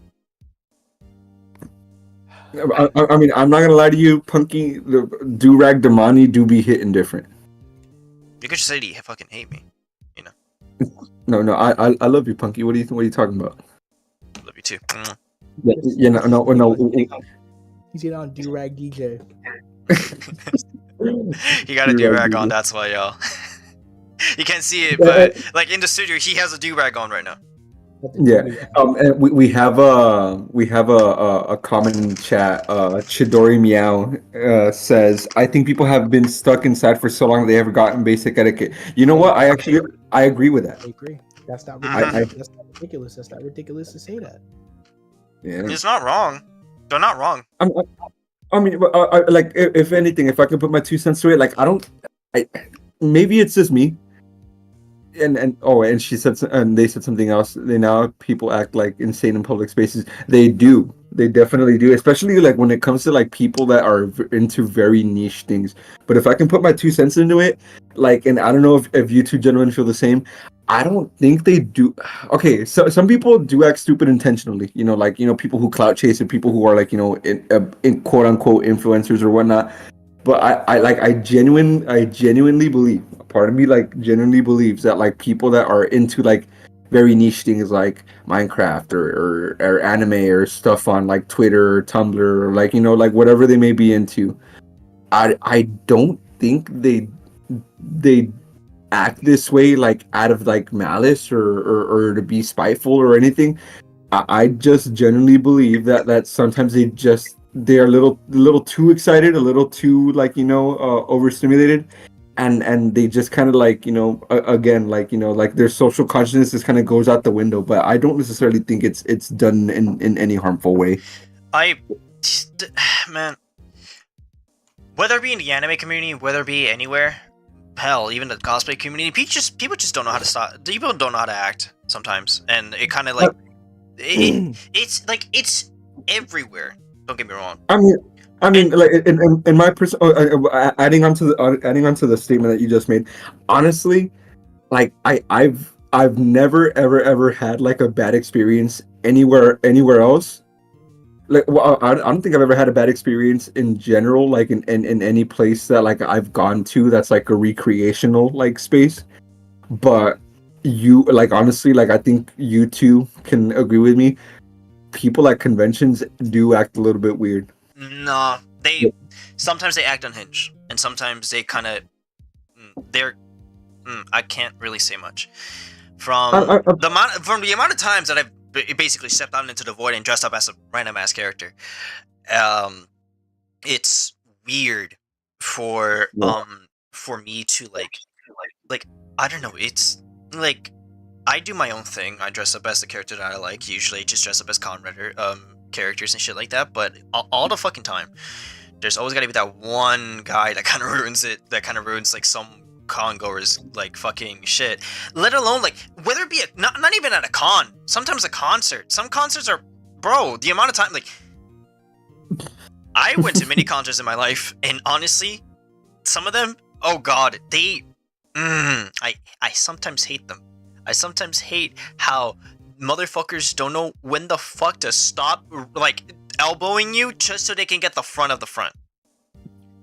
I mean, I'm not gonna lie to you, Punky. The do-rag Damani do be hitting different. You could just say you fucking hate me. No, I love you, Punky. What are you talking about? Love you too. No. He's getting on do-rag DJ. He got a do-rag on, that's why, y'all. You can't see it, but like in the studio, he has a do-rag on right now. Yeah. And we have a comment in chat. Chidori Meow says, "I think people have been stuck inside for so long that they haven't gotten basic etiquette." You know what? I agree with that. I agree. That's not ridiculous. That's not ridiculous. That's not ridiculous to say that. Yeah. It's not wrong. They're not wrong. I mean, like if anything, if I could put my 2 cents to it, like maybe it's just me. And she said, and they said something else. People act like insane in public spaces. They do. They definitely do. Especially like when it comes to like people that are into very niche things. But if I can put my 2 cents into it, like, and I don't know if you two gentlemen feel the same. I don't think they do. Okay, so some people do act stupid intentionally. People who clout chase and people who are like in quote unquote influencers or whatnot. But I genuinely believe, part of me like genuinely believes that like people that are into like very niche things like Minecraft or anime or stuff on like Twitter or Tumblr or like like whatever they may be into, I don't think they act this way like out of like malice or to be spiteful or anything. I just genuinely believe that sometimes they're a little too excited, a little too like overstimulated, and they just kind of like again like like their social consciousness just kind of goes out the window. But I don't necessarily think it's done in any harmful way. Man, whether it be in the anime community, whether it be anywhere, hell, even the cosplay community, people just don't know how to stop. People don't know how to act sometimes, and it kind of like It's like it's everywhere. Don't get me wrong. I mean, like in my adding on to the statement that you just made, honestly, like I've never ever had like a bad experience anywhere else. Like, well, I don't think I've ever had a bad experience in general, like in any place that like I've gone to that's like a recreational like space. But you like honestly, like I think you two can agree with me. People at conventions do act a little bit weird. No, sometimes they act unhinged, and sometimes they kind of I can't really say much from the amount of times that I've basically stepped out into the void and dressed up as a random ass character. It's weird for me to like I don't know. It's like I do my own thing. I dress up as the character that I like. Usually, just dress up as Conrad characters and shit like that. But all the fucking time, there's always gotta be that one guy that kind of ruins it. That kind of ruins like some con goers like fucking shit. Let alone like whether it be not even at a con. Sometimes a concert. Some concerts are, bro. The amount of time like I went to many concerts in my life, and honestly, some of them, oh god, I sometimes hate them. I sometimes hate how motherfuckers don't know when the fuck to stop, like, elbowing you just so they can get the front of the front.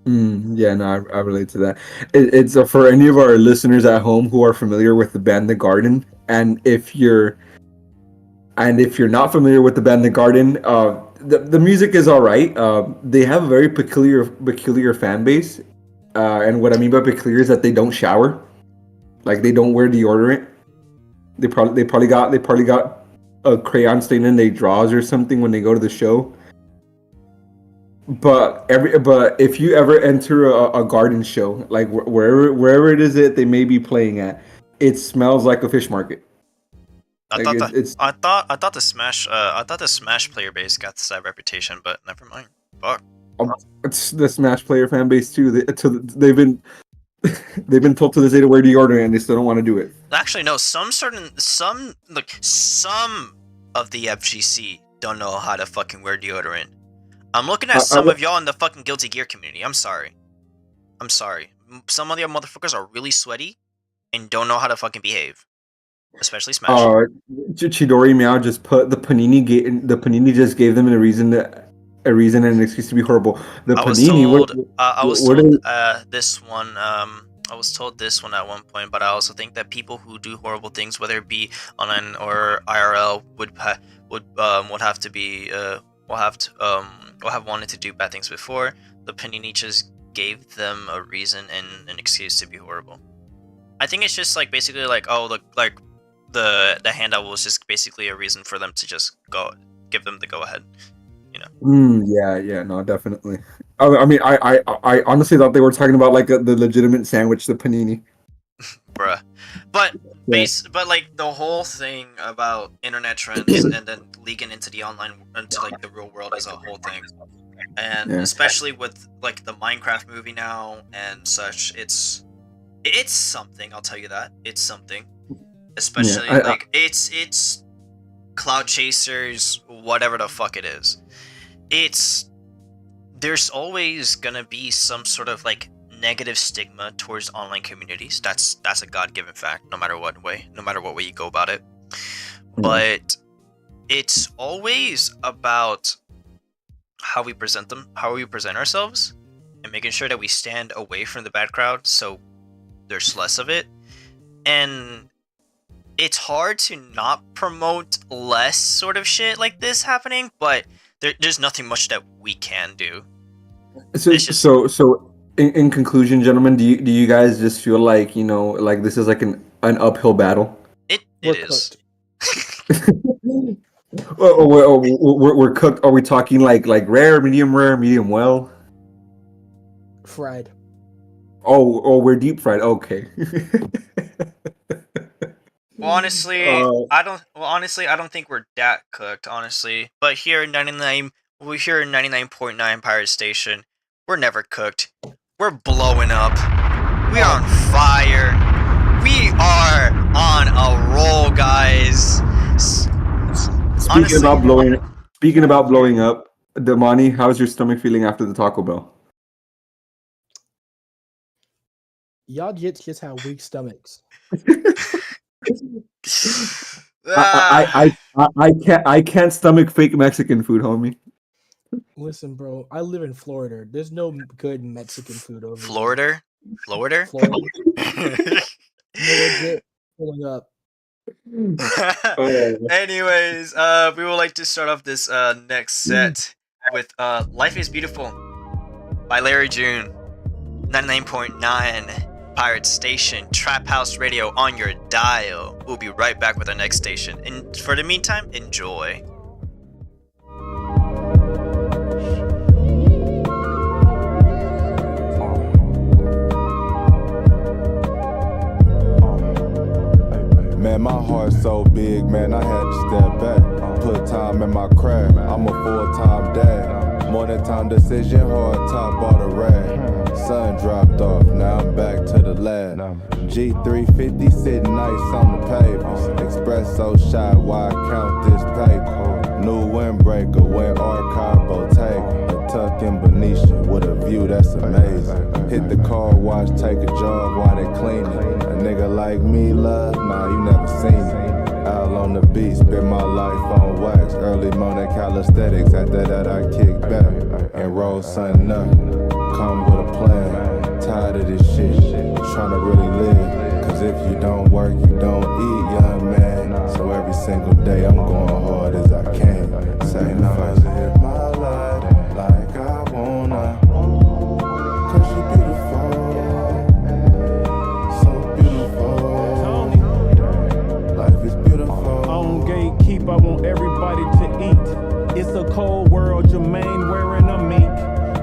Yeah, no, I relate to that. It's for any of our listeners at home who are familiar with the band The Garden, and if you're not familiar with the band The Garden, the music is all right. They have a very peculiar fan base, and what I mean by peculiar is that they don't shower, like they don't wear deodorant. They probably got a crayon stain in their drawers or something when they go to the show. But if you ever enter a garden show, like wherever it is that they may be playing at, it smells like a fish market. I thought the Smash player base got this reputation, but never mind. Fuck. It's the Smash player fan base too. They've been told to this day to wear deodorant, and they still don't want to do it. Actually, no. Some of the FGC don't know how to fucking wear deodorant. I'm looking at some of y'all in the fucking Guilty Gear community. I'm sorry. Some of the motherfuckers are really sweaty and don't know how to fucking behave. Especially Smash. Chidori Meow just put the Panini just gave them a reason and an excuse to be horrible. I was told this one at one point, but I also think that people who do horrible things, whether it be online or IRL, would have wanted to do bad things before. The Panini just gave them a reason and an excuse to be horrible. I think it's just like basically like, oh, look, like the handout was just basically a reason for them to just give them the go ahead, you know. Yeah, no, definitely. I mean, I honestly thought they were talking about like the legitimate sandwich, the Panini. Bruh. But like the whole thing about internet trends and then leaking into the like the real world is a whole thing. And especially with like the Minecraft movie now and such, it's something, I'll tell you that. It's something. Especially it's Cloud Chasers, whatever the fuck it is. There's always gonna be some sort of like negative stigma towards online communities. That's a God-given fact, no matter what way you go about it. But it's always about how we present ourselves, and making sure that we stand away from the bad crowd so there's less of it. And it's hard to not promote less sort of shit like this happening, but there's nothing much that we can do. So in conclusion, gentlemen, do you guys just feel like, you know, like this is like an uphill battle? It is. We're cooked. Are we talking like rare, medium well? Fried. Oh, we're deep fried. Okay. Well, honestly, I don't think we're that cooked, honestly. But here in 99.9 Pirate Station, we're never cooked. We're blowing up. We are on fire. We are on a roll, guys. Speaking honestly, about blowing, speaking about blowing up, Damani, how's your stomach feeling after the Taco Bell? Y'all just have weak stomachs. ah, I can't stomach fake Mexican food, homie. Listen, bro, I live in Florida. There's no good Mexican food over here. Florida, Florida. Florida, no legit pulling up. Oh. Anyways, we would like to start off this next set with "Life Is Beautiful" by Larry June, 99.9 Pirate Station, Trap House Radio on your dial. We'll be right back with our next station. And for the meantime, enjoy. Man, my heart's so big, man, I had to step back. Put time in my craft, I'm a full-time dad. More than time decision, hard top, bought a rag. Sun dropped off, now I'm back to the lab. G350 sitting nice on the pavement. Espresso shot, why I count this paper? New windbreaker, went archive, Bottega. Tuck in Benicia with a view that's amazing. Hit the car wash, take a jog while they clean it. A nigga like me, love, nah, you never seen it. Out on the beach, spend my life on wax. Early morning calisthenics, after that I kick back. And roll something up, come with a plan. Tired of this shit, tryna really live. Cause if you don't work, you don't eat, young man. So every single day I'm going hard as I can. Sacrifice to hit my life like I wanna. Cause you beautiful, so beautiful. Life is beautiful. On gatekeep, I want everybody to eat. It's a cold world, Jermaine wearing a mink.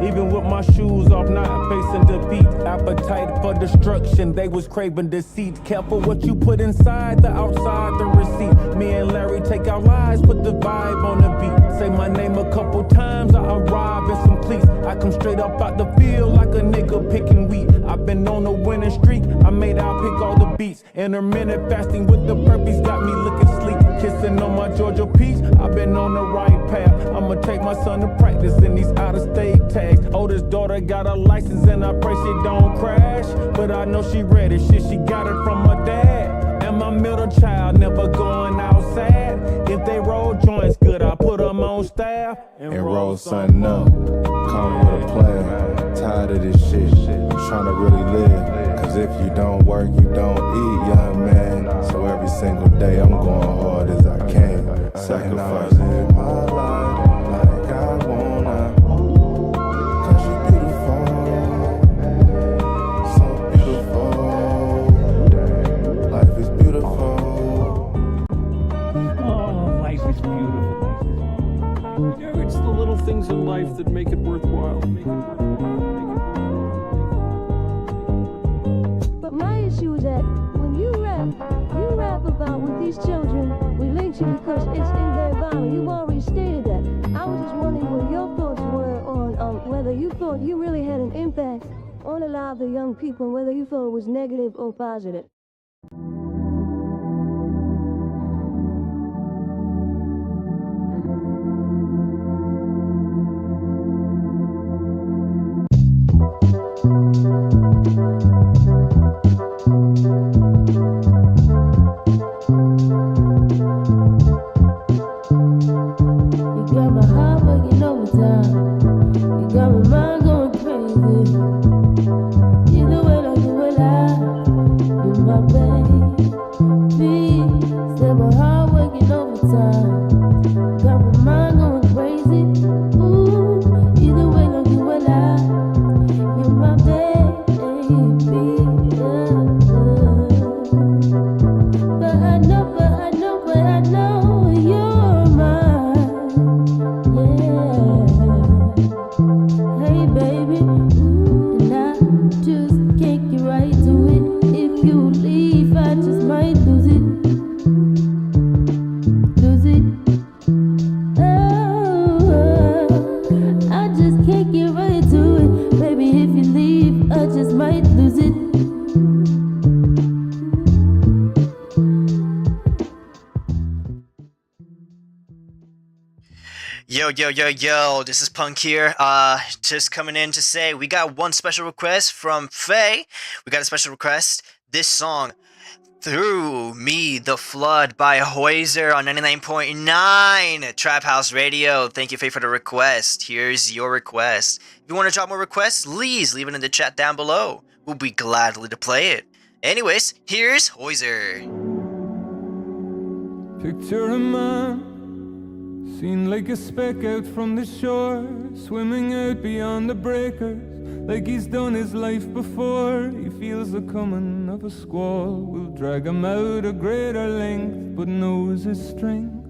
Even with my shoes off, not facing defeat. Appetite for destruction, they was craving deceit. Careful what you put inside, the outside, the receipt. Me and Larry take our lives, put the vibe on the beat. Say my name a couple times, I arrive in some cleats. I come straight up out the field like a nigga picking wheat. I've been on a winning streak, I made out pick all the beats. Intermittent fasting with the purpose got me looking sleek. Kissing on my Georgia peach, I've been on the right path. I'ma take my son to practice in these out-of-state tags. Oldest daughter got a license and I pray she don't crash. But I know she ready, shit, she got it from her dad. And my middle child never going outside. If they roll joints good, I put them on staff. And roll something up, come with a plan. Tired of this shit, tryna really live. Cause if you don't work, you don't eat, young man. So every single day I'm going hard as I can. Sacrifice in my life like I wanna. Cause you beautiful, so beautiful. Life is beautiful. Oh, life is beautiful. Yeah, it's the little things in life that make it worthwhile. But my issue is that when you rap about with these children relate to because it's in their environment. You've already stated that. I was just wondering what your thoughts were on whether you thought you really had an impact on a lot of the young people, and whether you felt it was negative or positive. You got my heart working overtime. You got my mind going crazy. You do it like you will I. You're my Yo, this is Punk here. Just coming in to say we got one special request from Faye. We got a special request. This song, Through Me the Flood by Hoiser on 99.9 Trap House Radio. Thank you, Faye, for the request. Here's your request. If you want to drop more requests, please leave it in the chat down below. We'll be gladly to play it. Anyways, here's Hoiser. Picture a man, seen like a speck out from the shore, swimming out beyond the breakers, like he's done his life before. He feels the coming of a squall, will drag him out a greater length, but knows his strength.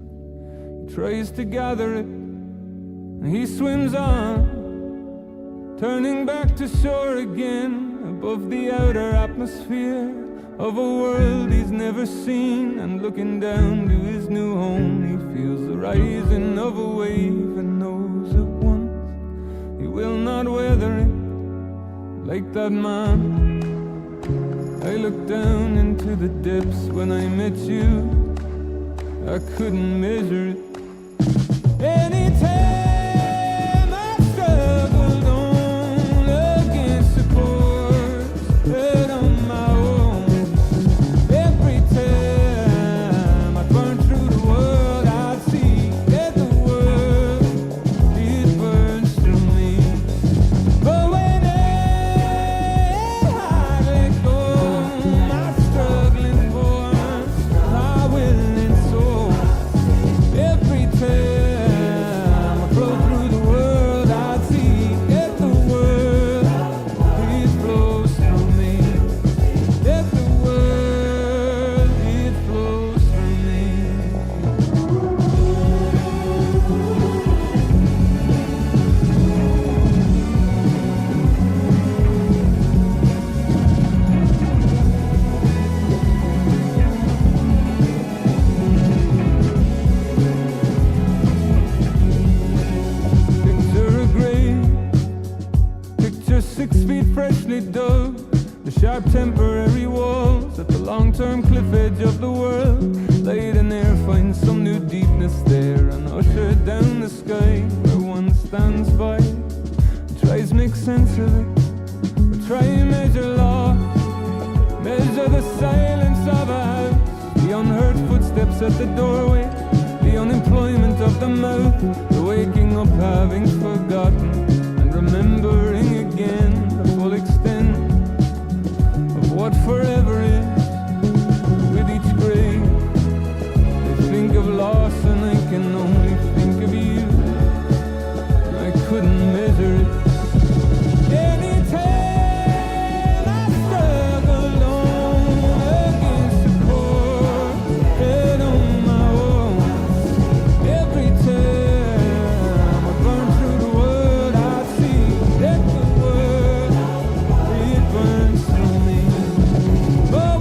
He tries to gather it, and he swims on, turning back to shore again, above the outer atmosphere of a world he's never seen, and looking down to his new home, he feels the rising of a wave and knows at once he will not weather it like that man. I looked down into the depths when I met you, I couldn't measure it. Anytime I struggled on against the course, head on my own. Every time I burned through the world, I'd see that the world, it burns through me. But when I let go my struggling force, my will and soul, every time I flow through the world, I'd see that the world, it flows through me. That the world, it flows through me. Picture a grave, picture 6 feet freshly dug, the sharp temporary walls at the long-term cliff edge of the world. Laid in air, find some new deepness there, and usher down the sky where one stands by, tries make sense of it, or try measure loss, measure the silence of a house, the unheard footsteps at the doorway, the unemployment of the mouth, the waking up having forgotten, and remembering again the full extent of what forever is. With each grave, I think of loss and I can only think of you. I couldn't measure it. Anytime I struggle on against the course, head on my own. Every time I burn through the world, I see that the world, it burns through me. But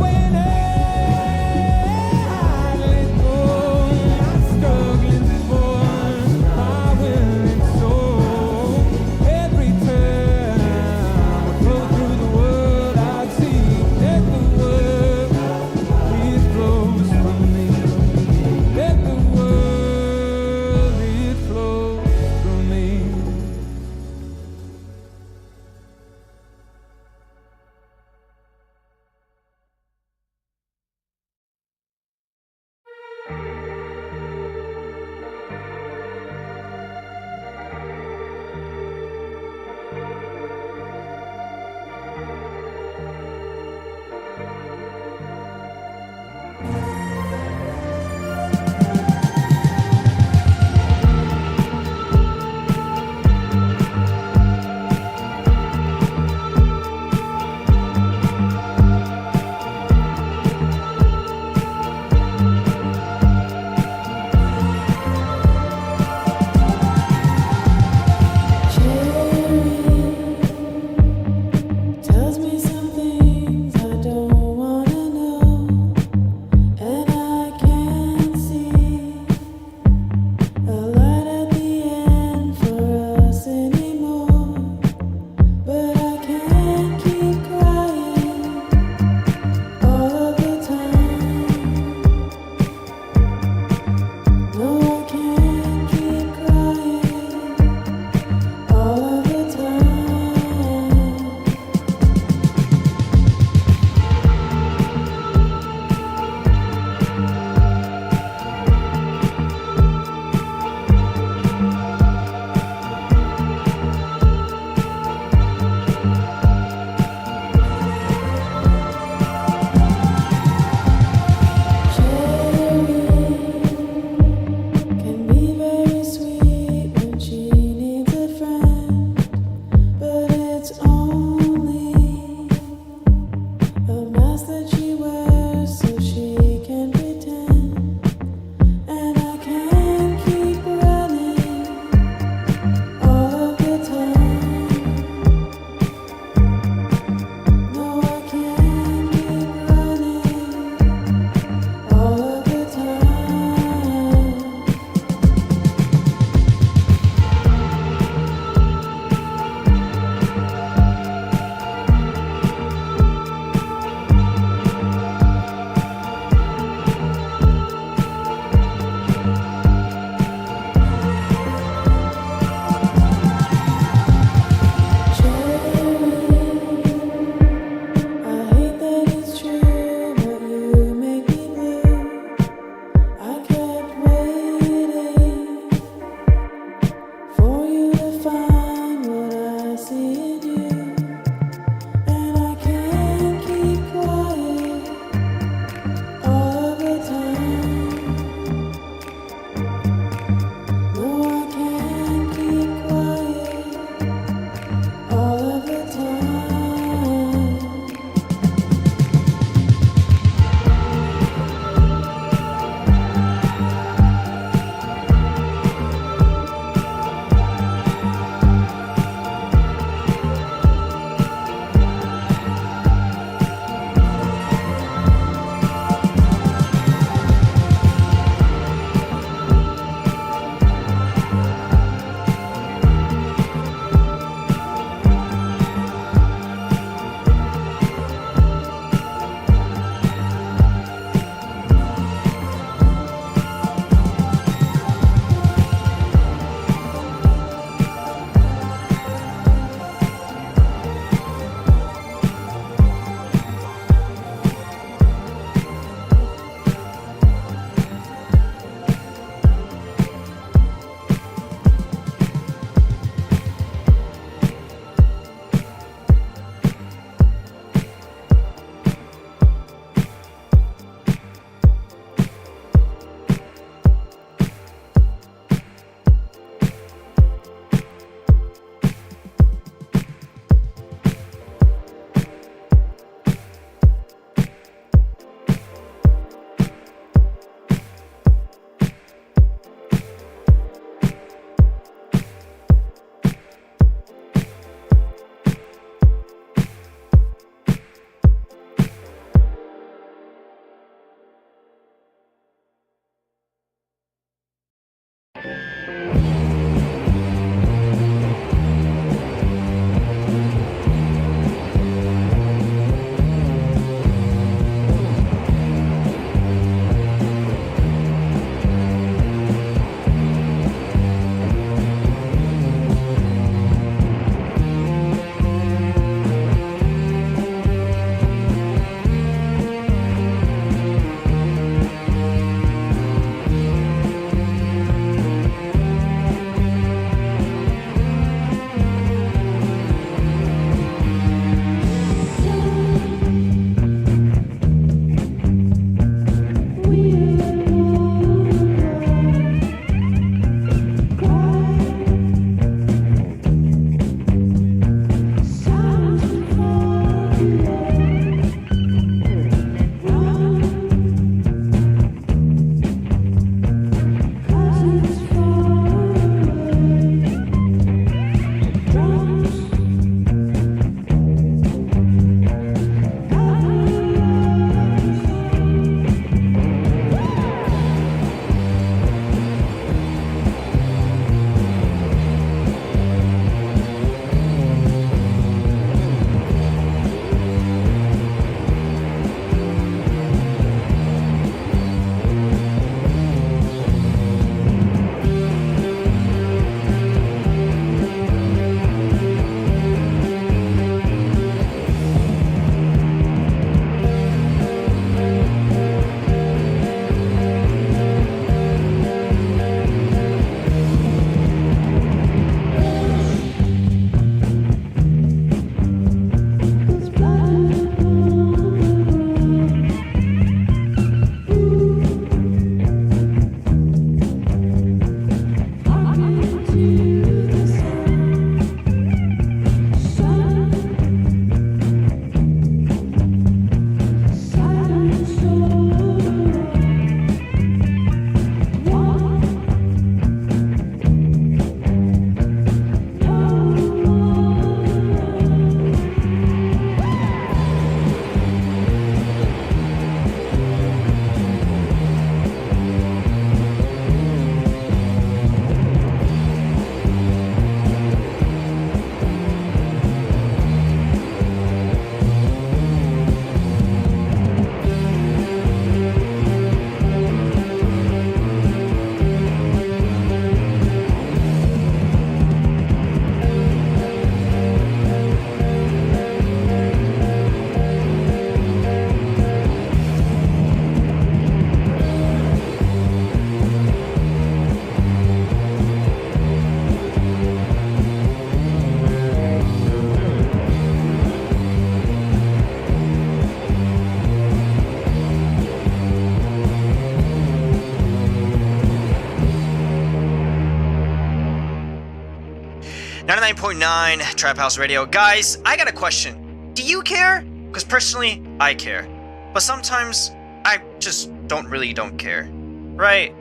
99.9 Trap House Radio. Guys, I got a question. Do you care? Because personally, I care. But sometimes, I just don't care. Right?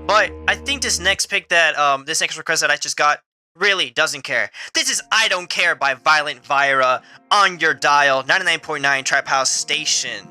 But I think this next pick that, this next request that I just got really doesn't care. This is I Don't Care by Violent Vira on your dial, 99.9 Trap House Station.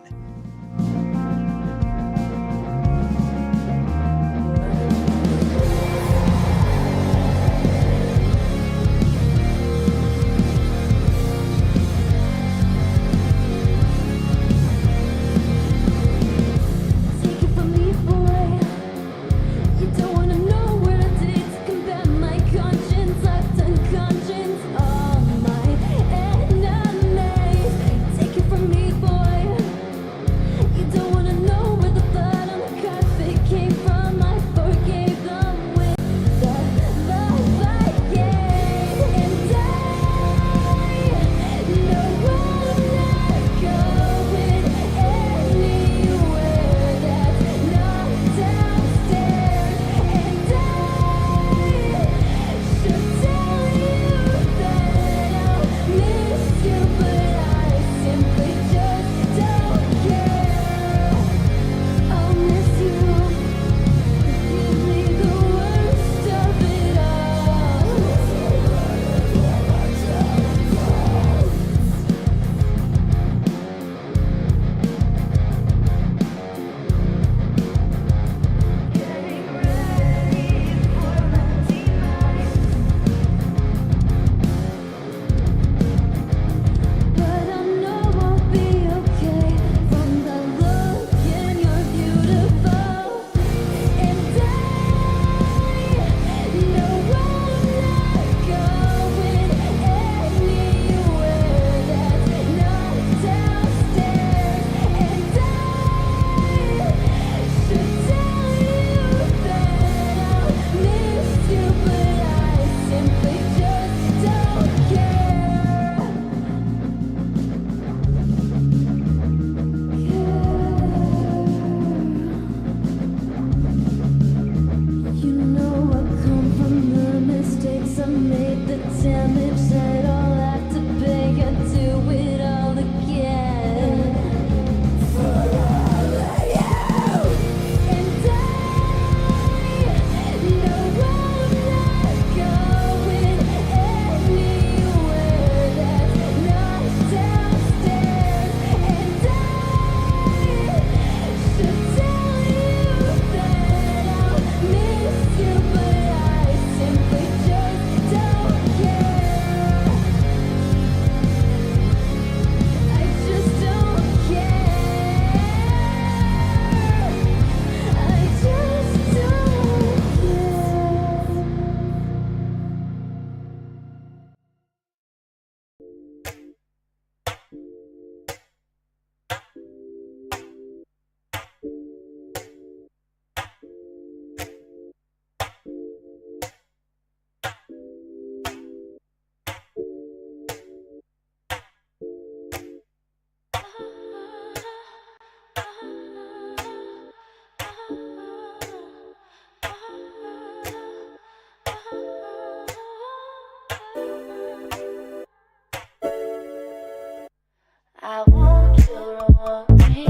I want you to want me,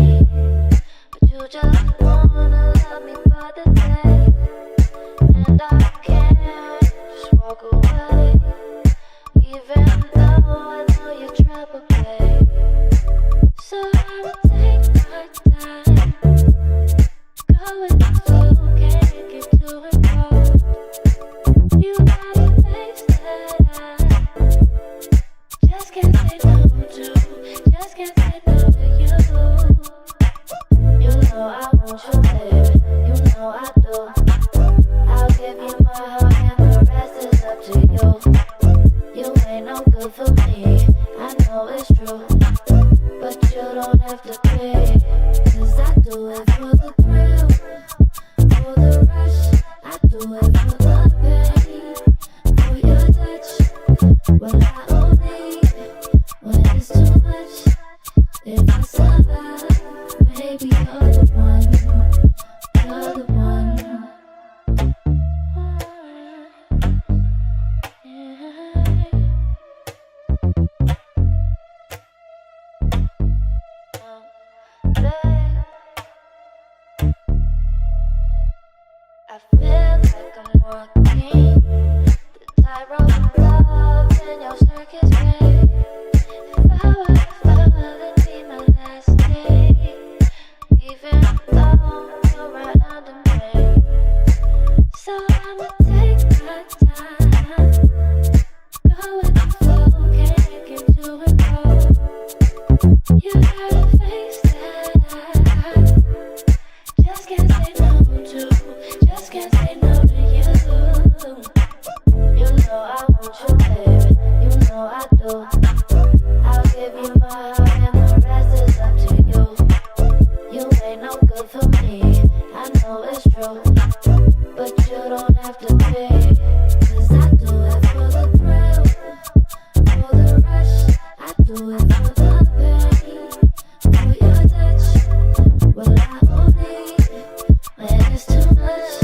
but you just wanna love me for the day, and I can't just walk away, even though I know you're trouble, babe. So I will take my time, going slow, can't get too involved. You got a face that I just can't say no to. Just can't say no to you. You know I want you, baby. You know I do. I'll give you my heart and the rest is up to you. You ain't no good for me, I know it's true, but you don't have to pay. 'Cause I do it for the thrill, for the rush. I do it for the pain, for your touch. Well, I only when it's too much. If I survive, maybe you're the one. You're the one. Yeah. just can't say no to you. You know I want you, baby. You know I do. I'll give you my heart and the rest is up to you. You ain't no good for me, I know it's true. But you don't have to be, 'cause I do it for the thrill, for the rush. I do it for the pain, for your touch. Well, I won't need when it's too much.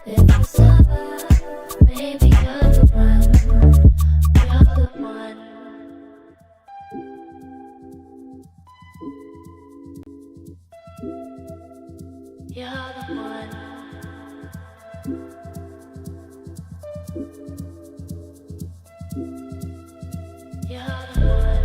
If I suffer, maybe you're the one. You're the one. You're the one. You're the one.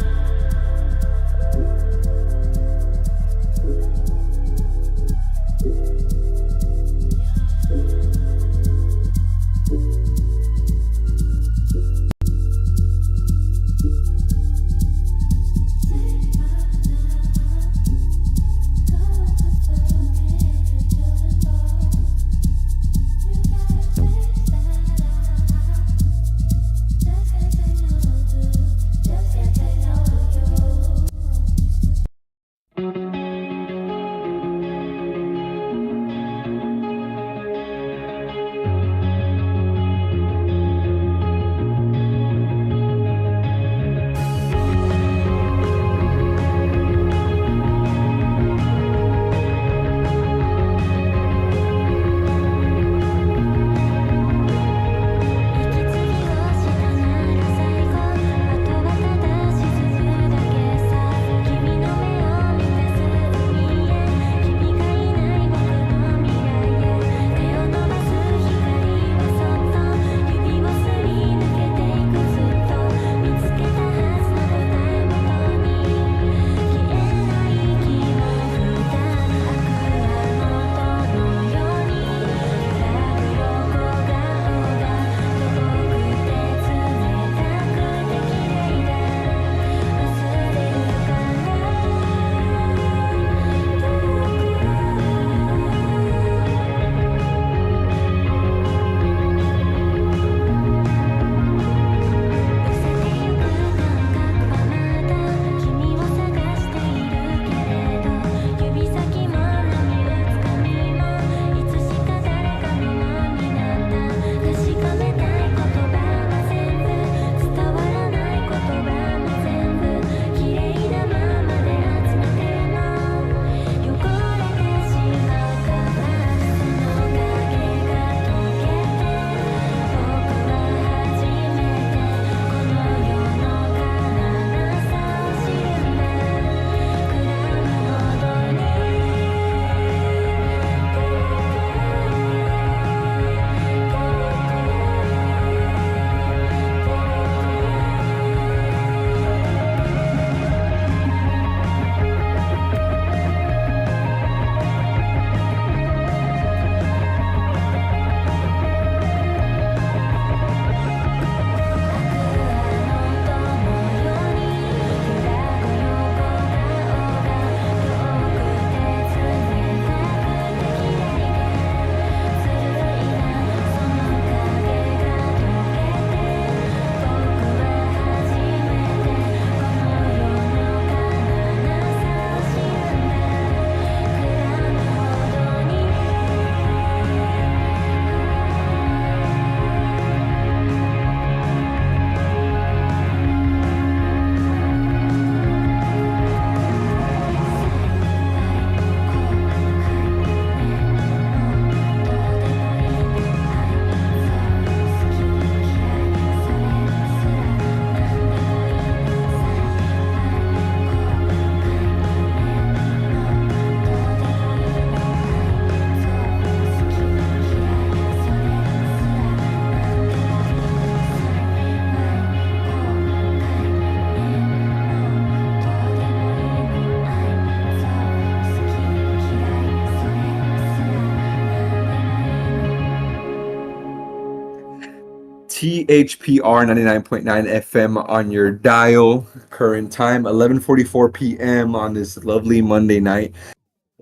THPR 99.9 FM on your dial. Current time 11:44 p.m. on this lovely Monday night.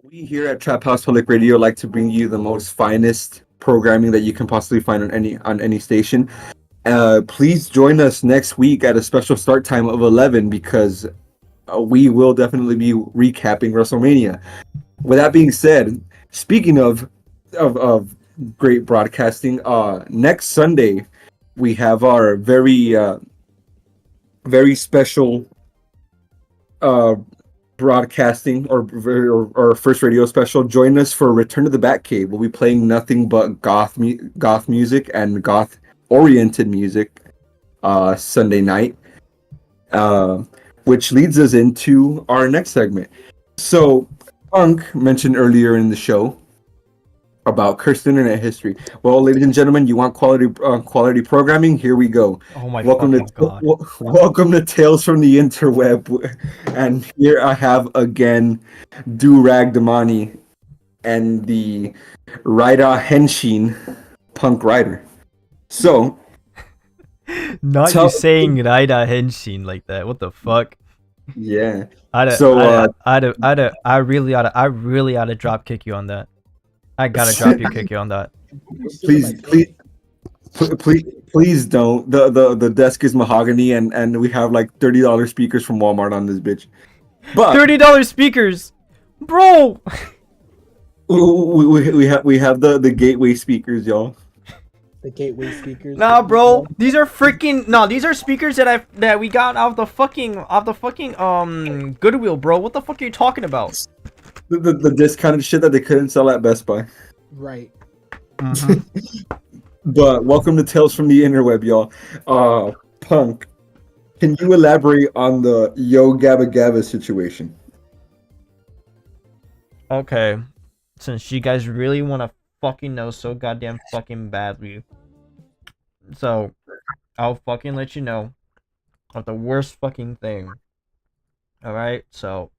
We here at Trap House Public Radio like to bring you the most finest programming that you can possibly find on any station. Please join us next week at a special start time of 11 because we will definitely be recapping WrestleMania. With that being said, speaking of great broadcasting, next Sunday we have our very special broadcasting or first radio special. Join us for Return to the Batcave. We'll be playing nothing but goth music and goth oriented music Sunday night, which leads us into our next segment. So Punk mentioned earlier in the show about cursed internet history. Well, ladies and gentlemen, you want quality programming? Here we go. Oh my Welcome God. welcome to Tales from the Interweb, and here I have again Durag Damani and the Raida Henshin Punk Rider. So, Not you saying Raida Henshin like that. What the fuck? yeah. I really oughta drop kick you on that. I gotta drop you, kick you on that. Please don't. The desk is mahogany and we have like $30 speakers from Walmart on this bitch. But $30 speakers, bro. we have the gateway speakers, y'all. The gateway speakers. Nah, bro. These are speakers that we got out of the fucking Goodwill, bro. What the fuck are you talking about? The discounted shit that they couldn't sell at Best Buy. Right. But welcome to Tales from the Interweb, y'all. Punk, can you elaborate on the Yo Gabba Gabba situation? Okay, since you guys really want to fucking know so goddamn fucking badly, so I'll fucking let you know of the worst fucking thing. All right, so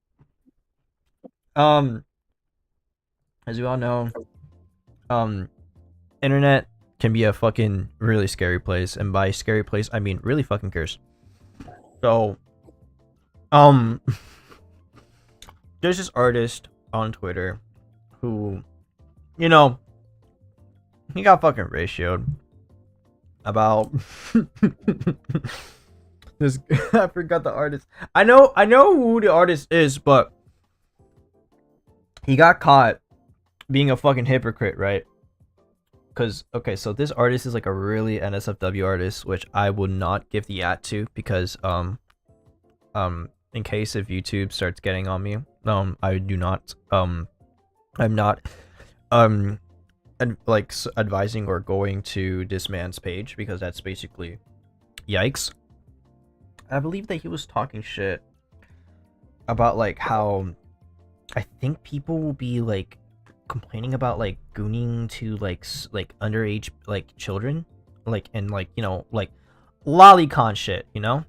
as you all know, internet can be a fucking really scary place, and by scary place I mean really fucking cursed. So there's this artist on Twitter who, you know, he got fucking ratioed about this. I forgot the artist. I know who the artist is, but he got caught being a fucking hypocrite, right? Because, okay, so this artist is like a really NSFW artist, which I will not give the at to because in case if YouTube starts getting on me, I do not I'm not advising or going to this man's page because that's basically yikes. I believe that he was talking shit about like how I think people will be like complaining about like gooning to like underage like children, like, and like, you know, like lolicon shit, you know?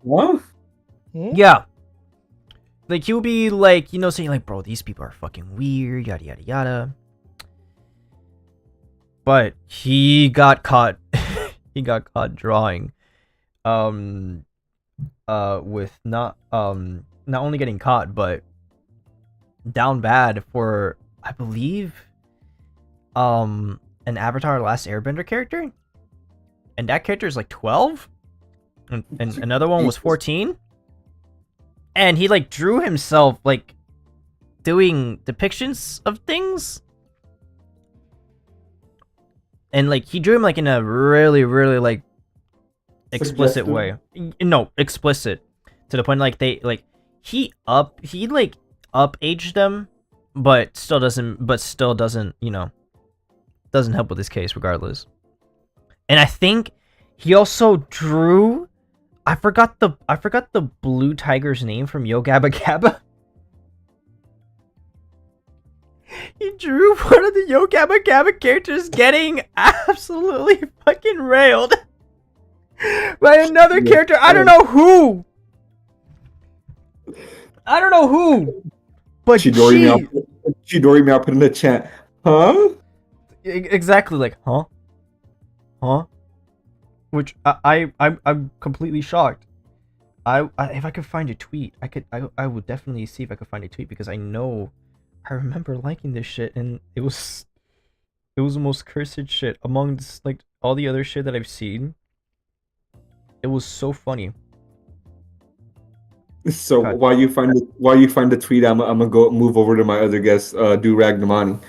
What? Yeah. Like he'll be like, you know, saying like, bro, these people are fucking weird, yada yada yada. But he got caught he got caught drawing with not only getting caught but down bad for, I believe, an Avatar Last Airbender character, and that character is like 12, and another one was 14, and he like drew himself like doing depictions of things, and like he drew him like in a really like explicit way. No, explicit to the point like they like he like up aged them, but still doesn't, you know, doesn't help with this case regardless. And I think he also drew, I forgot the blue tiger's name from Yo Gabba Gabba. He drew one of the Yo Gabba Gabba characters getting absolutely fucking railed by another character. I don't know who. But Chidori Meow put in the chat, huh? Exactly, like, huh? Which I'm completely shocked. If I could find a tweet, I would definitely see if I could find a tweet because I remember liking this shit and it was It was the most cursed shit amongst like all the other shit that I've seen. It was so funny. So God. while you find the tweet, I'm gonna go move over to my other guest, Durag Damani.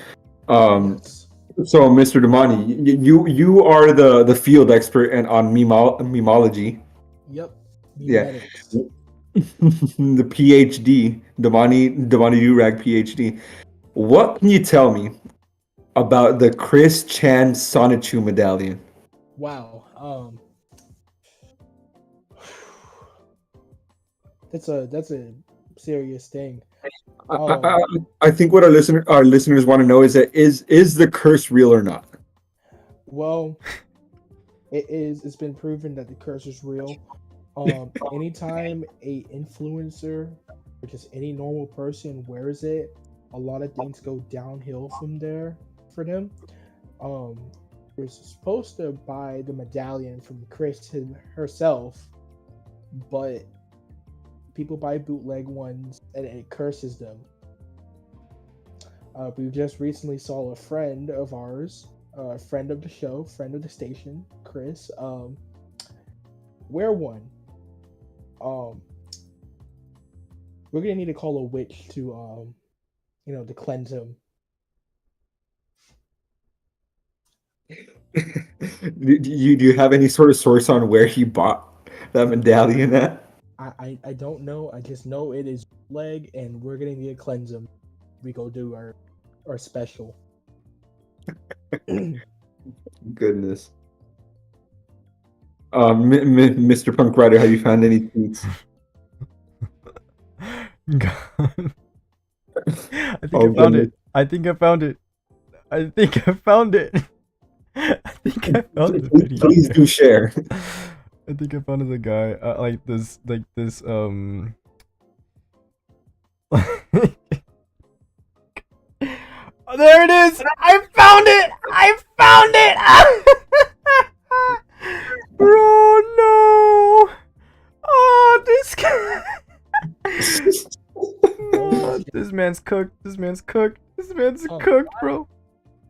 Yes. So Mr. Damani, you are the field expert and on memology. Yep. Yeah. Memetics. The PhD, Damani Durag PhD. What can you tell me about the Chris Chan Sonichu medallion? Wow. That's a serious thing. I think what our listeners want to know is that is the curse real or not? Well, it's been proven that the curse is real. Anytime a influencer or just any normal person wears it, a lot of things go downhill from there for them. You're supposed to buy the medallion from Chris herself, but people buy bootleg ones and it curses them. We just recently saw a friend of ours, friend of the show, friend of the station, Chris, wear one. We're gonna need to call a witch to, to cleanse him. Do you have any sort of source on where he bought that medallion at? I don't know. I just know it is leg, and we're gonna need to cleanse him. We go do our special. Goodness. Mr. Punk Rider, have you found any tweets? God. I think Oh, I found goodness. it. I think I found it. I think I found it. I think I found the video. Please do share. I think I found the guy like this Oh, there it is! I found it! I found it! Bro, no! Oh, this guy. Oh, this man's cooked. This man's cooked. This man's cooked, bro.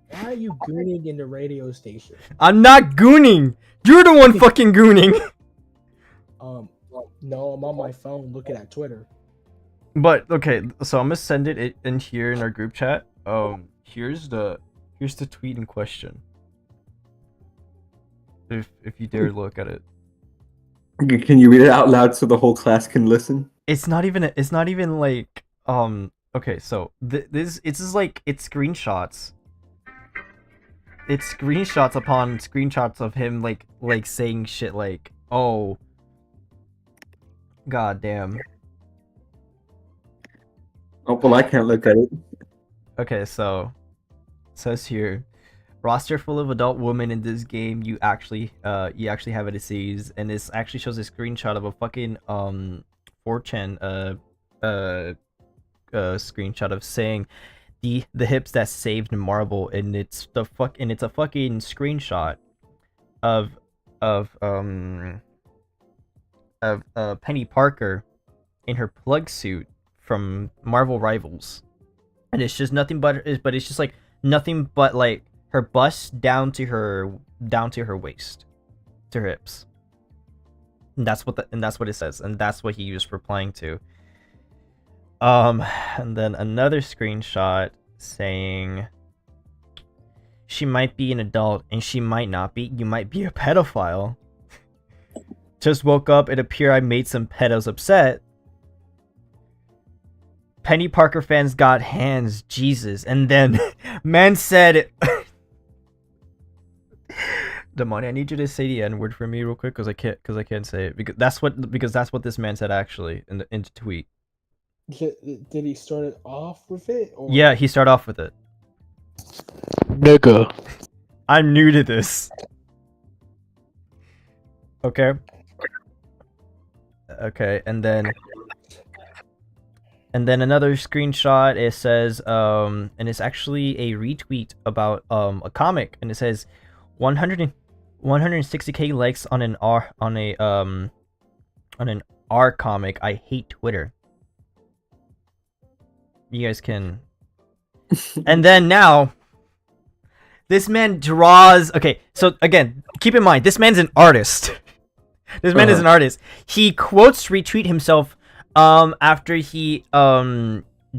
Why are you gooning in the radio station? I'm not gooning. You're the one fucking gooning. No, I'm on my phone looking at Twitter. But okay, so I'm gonna send it in here in our group chat. Here's the tweet in question. If you dare look at it. Can you read it out loud so the whole class can listen? It's not even like okay, so it's just like it's screenshots. It's screenshots upon screenshots of him like saying shit like, oh, god damn. Oh, well, I can't look at it. Okay, so it says here, roster full of adult women in this game. You actually have a disease, and this actually shows a screenshot of a fucking 4chan screenshot of saying the hips that saved Marvel, and it's a fucking screenshot of Penny Parker in her plug suit from Marvel Rivals, and it's just nothing but it's just like nothing but like her bust down to her waist, to her hips. And that's what it says, and that's what he was replying to. And then another screenshot saying she might be an adult and she might not be. You might be a pedophile. Just woke up. It appeared I made some pedos upset. Penny Parker fans got hands. Jesus. And then man said, Damani, I need you to say the N-word for me real quick because I can't say it because that's what this man said actually in the tweet. Did he start it off with it? Or? Yeah, he started off with it. Nigga. I'm new to this. Okay. Okay, and then another screenshot. It says and it's actually a retweet about a comic, and it says 160k likes on an R comic. I hate Twitter. You guys can. And then now This man draws. Okay, so again, keep in mind, this man's an artist. This man is an artist. He quotes retweet himself after he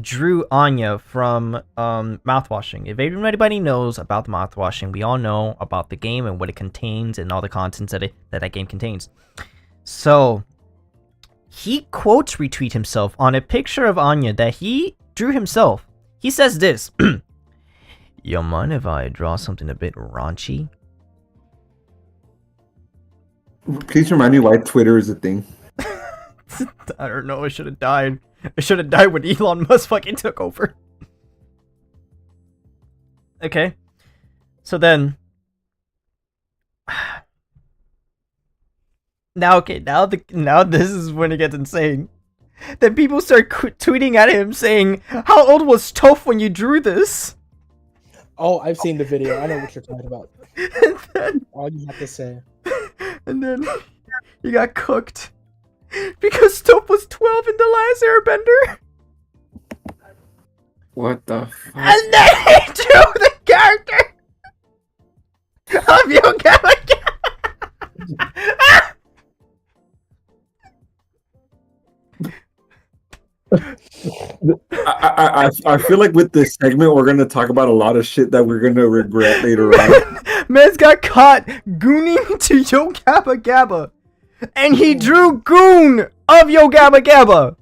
drew Anya from mouthwashing. If anybody knows about the mouthwashing, we all know about the game and what it contains and all the contents that game contains. So he quotes retweet himself on a picture of Anya that he drew himself. He says this. You mind if I draw something a bit raunchy? Please remind me why Twitter is a thing. I don't know. I should have died. I should have died when Elon Musk fucking took over. Okay. So then. Now this is when it gets insane. Then people start tweeting at him saying, "How old was Toph when you drew this?" Oh, I've seen the video. I know what you're talking about. All you have to say. And then he got cooked because Toph was 12 in The Last Airbender. What the fuck? And then he drew the character of Yoga. I feel like with this segment we're gonna talk about a lot of shit that we're gonna regret later on. Man's got caught gooning to Yo Gabba Gabba, and he drew Goon of Yo Gabba Gabba.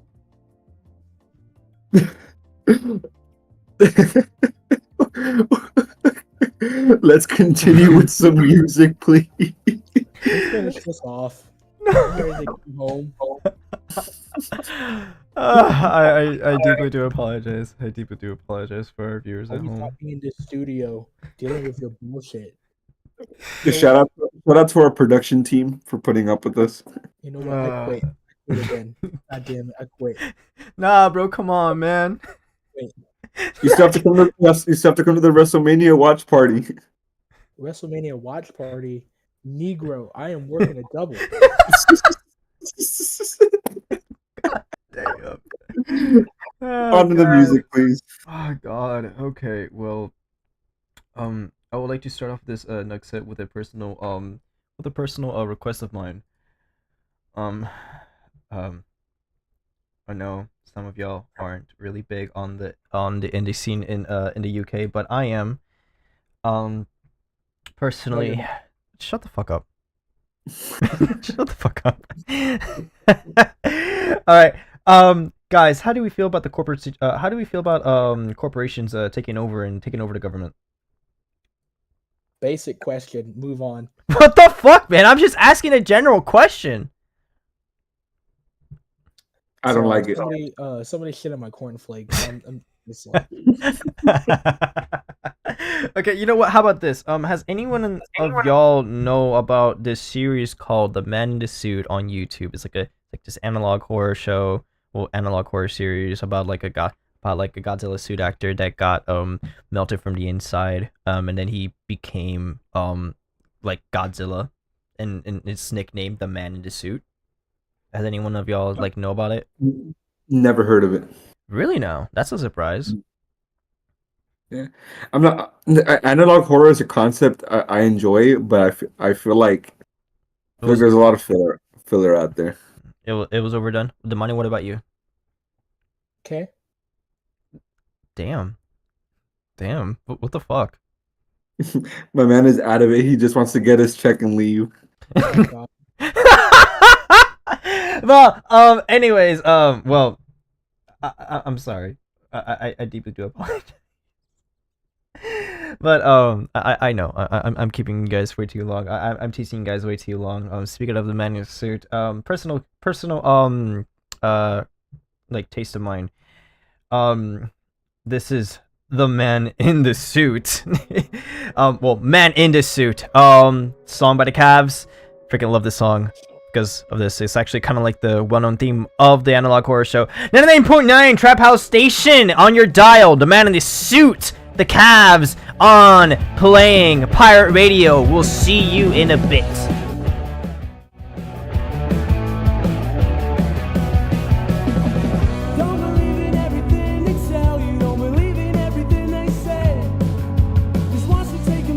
Let's continue with some music, please. Let's finish this off. Home. I deeply do apologize. I deeply do apologize for our viewers at home. Talking in this studio, dealing with your bullshit. Shout out to our production team for putting up with us. You know what? I quit. I quit again. God damn it! I quit. Nah, bro, come on, man. Wait. You still have to come to the WrestleMania watch party. WrestleMania watch party, Negro. I am working a double. Damn. On to the music, please. Oh God. Okay. Well, I would like to start off this next set with a personal request of mine. I know some of y'all aren't really big on the indie scene in the UK, but I am. Personally, shut the fuck up. Shut the fuck up. All right. Guys, how do we feel about the corporations taking over the government? Basic question. Move on. What the fuck, man? I'm just asking a general question. I don't like it. Somebody shit on my cornflakes. I'm Okay, you know what? How about this? Has anyone of y'all know about this series called The Man in the Suit on YouTube? It's like this analog horror show, analog horror series about a Godzilla suit actor that got melted from the inside, and then he became like Godzilla, and it's nicknamed The Man in the Suit. Has anyone of y'all know about it? Never heard of it. Really? No, that's a surprise. Yeah, I'm not. Analog horror is a concept I enjoy, but I feel like there's a lot of filler out there. It was overdone. Damani, what about you? Okay. Damn. What the fuck? My man is out of it. He just wants to get his check and leave. Well, anyways, well, I'm sorry. I deeply do apologize. But I know I'm keeping you guys way too long. I'm teasing you guys way too long. Speaking of the Man in the Suit, personal taste of mine. This is The Man in the Suit. Man in the Suit. Song by the Cavs. Freaking love this song because of this. It's actually kind of like the well-known theme of the Analog Horror Show. 99.9 Trap House Station on your dial. The Man in the Suit. The Cavs on playing Pirate Radio. We'll see you in a bit. Don't believe in everything they tell you. Don't believe in everything they say. Just wants to take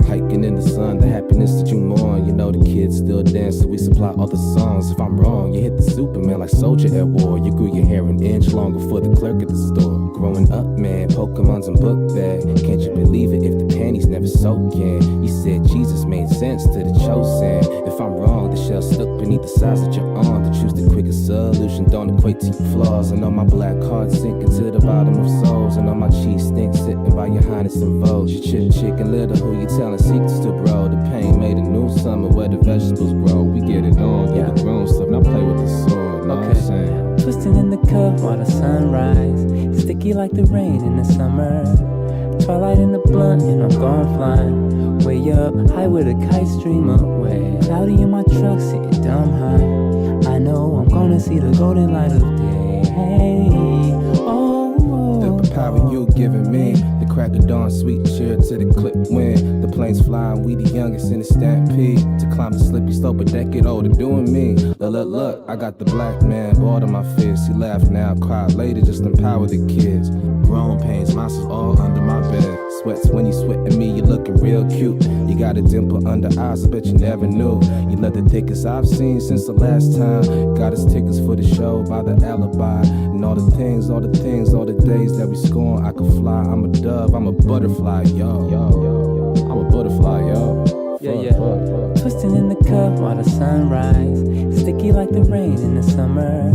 Hiking in the sun, the happiness that you mourn. You know the kids still dance, so we supply all the songs. If I'm wrong, you hit the Superman like Soldier at war. You grew your hair an inch longer for the clerk at the store. Growing up, man, Pokemon's a book bag. Can't you believe it if the panties never soak in? You said Jesus made sense to the chosen. If I'm wrong, the shell stuck beneath the sides that you're on. To choose the quickest solution don't equate to your flaws. And on my black heart sinking to the bottom of souls. And on my cheese stink sitting by your highness and vogue. You chip chicken little who you telling secrets to, bro. The pain made a new summer where the vegetables grow. We get it on, yeah, the grown stuff. Now play with the sword, know what I'm saying? Twisting in the cup while the sunrise, sticky like the rain in the summer. Twilight in the blunt and I'm gone flying. Way up, high with a kite stream away. Cloudy in my truck, sitting dumb high. I know I'm gonna see the golden light of day. Hey, the power you giving me, the crack of dawn, sweet cheer to the clip wind. The planes flying, we the youngest in the stampede. To climb the slippy slope, a decade older, doing me. Look, I got the black man, bored of my fist. He laughed now, cried later, just empower the kids. Grown pains, monsters all under my bed. Sweats when you sweat at me, you looking real cute. You got a dimple under eyes, I bet you never knew. You love the thickest I've seen since the last time. Got us tickets for the show by the alibi. And all the things, all the days that we scorn. I could fly, I'm a dove, I'm a butterfly, yo. I'm a butterfly, yo. Yeah. Twisting in the cup while the sunrise, sticky like the rain in the summer.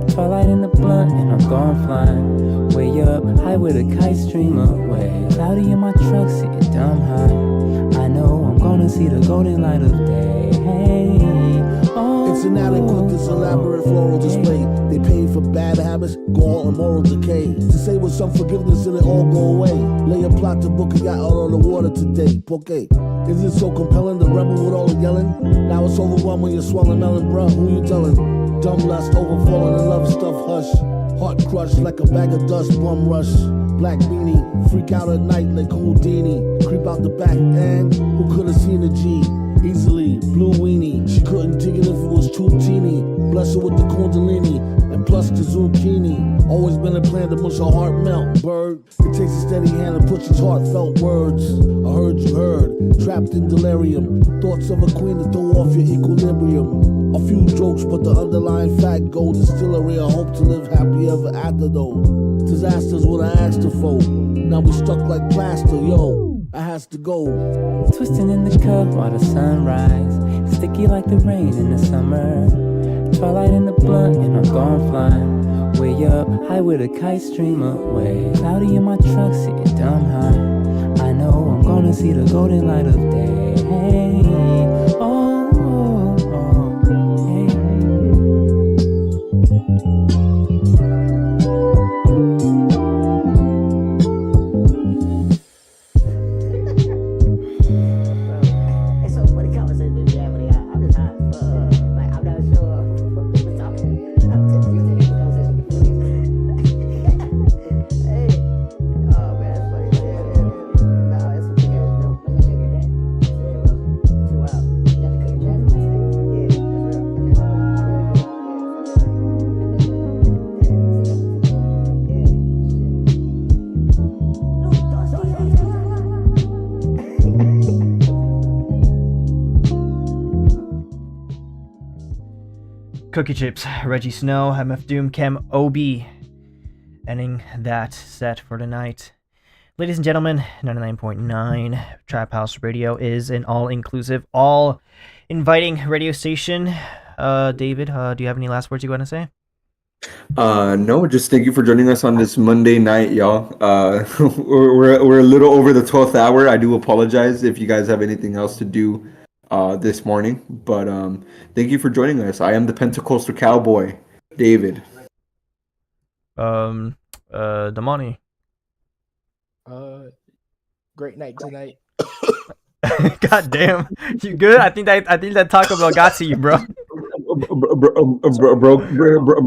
Twilight in the blunt and I'm gone flying. Way up, high with a kite stream away. Cloudy in my truck, sitting dumb high. I know I'm gonna see the golden light of day. Hey, it's inadequate, this elaborate floral display. They pay for bad habits, gall and moral decay. To say with some forgiveness and it all go away. Lay a plot to book a yacht out on the water today. Portay. Is it so compelling, the rebel with all the yelling? Now it's overwhelming when you're swallowing melon, bruh. Who you telling? Dumb lust, overfalling in love stuff, hush. Heart crushed like a bag of dust, bum rush. Black beanie, freak out at night like Houdini. Creep out the back end, who could've seen a G? Easily, blue weenie. She couldn't dig it if it was too teeny. Bless her with the kundalini, and plus the zucchini. Always been a plan to mush her heart melt, bird. It takes a steady hand to push his heartfelt words. I heard you heard, trapped in delirium. Thoughts of a queen to throw off your equilibrium. A few jokes, but the underlying fact gold distillery. I hope to live happy ever after though. Disasters what I asked her for. Now we stuck like plaster, yo. I has to go. Twisting in the cup while the sunrise, sticky like the rain in the summer. Twilight in the blunt and I'm gone flying. Way up, high with a kite stream away. Cloudy in my truck, sitting dumb high. I know I'm gonna see the golden light of day. Hey, Cookie Chips, Reggie Snow, MF Doom, Chem Obi, ending that set for tonight. Ladies and gentlemen, 99.9 Trap House Radio is an all-inclusive, all-inviting radio station. David, do you have any last words you want to say? No, just thank you for joining us on this Monday night, y'all. We're a little over the 12th hour. I do apologize if you guys have anything else to do this morning. But thank you for joining us. I am the Pentecostal Cowboy, David. Damani. Great night tonight. God damn, you good? I think that Taco Bell got to you, bro. Bro,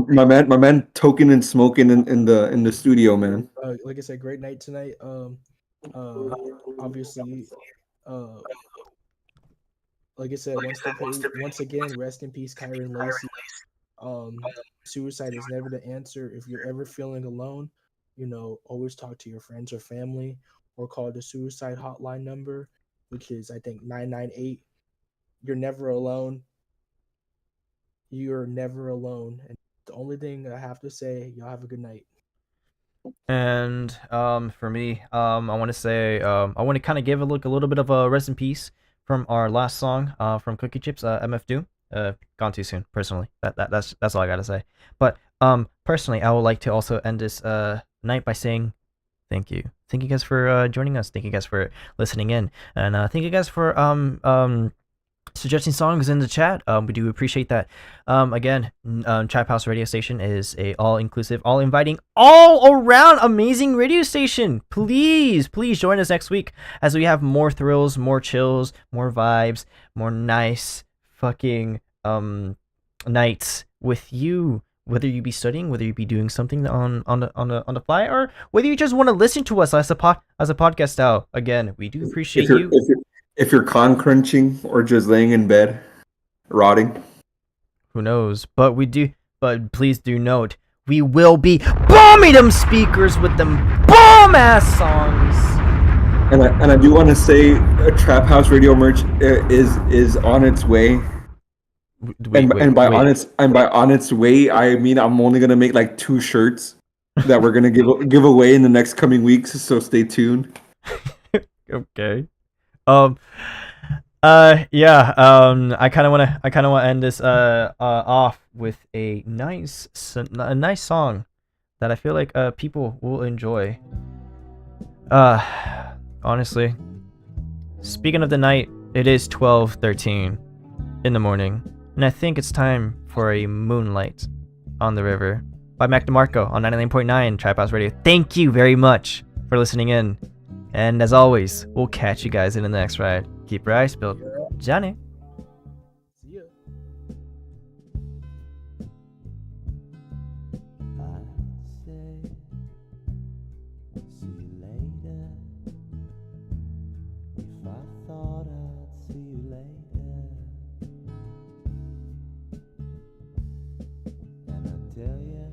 my man, token and smoking in the studio, man. Like I said, great night tonight. Obviously, like I said, once again, rest in peace, Kyron Lacey. Suicide is never the answer. If you're ever feeling alone, always talk to your friends or family, or call the suicide hotline number, which is I think 998. You're never alone. You're never alone. And the only thing I have to say, y'all have a good night. And for me, I want to say I want to kind of give a little bit of a rest in peace from our last song from Cookie Chips, MF Doom. Gone too soon, personally. That's all I gotta say. But personally, I would like to also end this night by saying thank you. Thank you guys for joining us. Thank you guys for listening in, and thank you guys for suggesting songs in the chat. We do appreciate that. Again, Trap House Radio Station is a all-inclusive, all-inviting, all-around amazing radio station. Please join us next week as we have more thrills, more chills, more vibes, more nice fucking nights with you. Whether you be studying, whether you be doing something on the fly, or whether you just want to listen to us as a podcast style. Again, we do appreciate you. If you're con crunching or just laying in bed, rotting, who knows? But please do note, we will be bombing them speakers with them bomb ass songs. And I do want to say, Trap House Radio merch is on its way. And by on its way, I mean I'm only gonna make like 2 shirts that we're gonna give away in the next coming weeks. So stay tuned. Okay. I kind of want to end this off with a nice song that I feel like people will enjoy. Honestly, speaking of the night, it is 12:13 in the morning, and I think it's time for a Moonlight on the River by Mac DeMarco on 99.9 Trap House Radio. Thank you very much for listening in. And as always, we'll catch you guys in the next ride. Keep your eyes peeled. Johnny. See ya. See you later. If I thought I'd see you later, and I tell you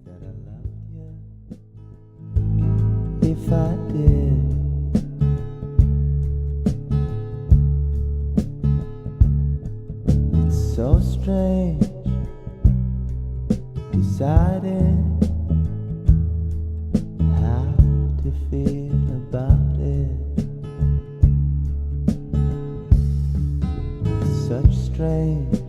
that I loved you. If I did, it's so strange deciding how to feel about it. It's such strange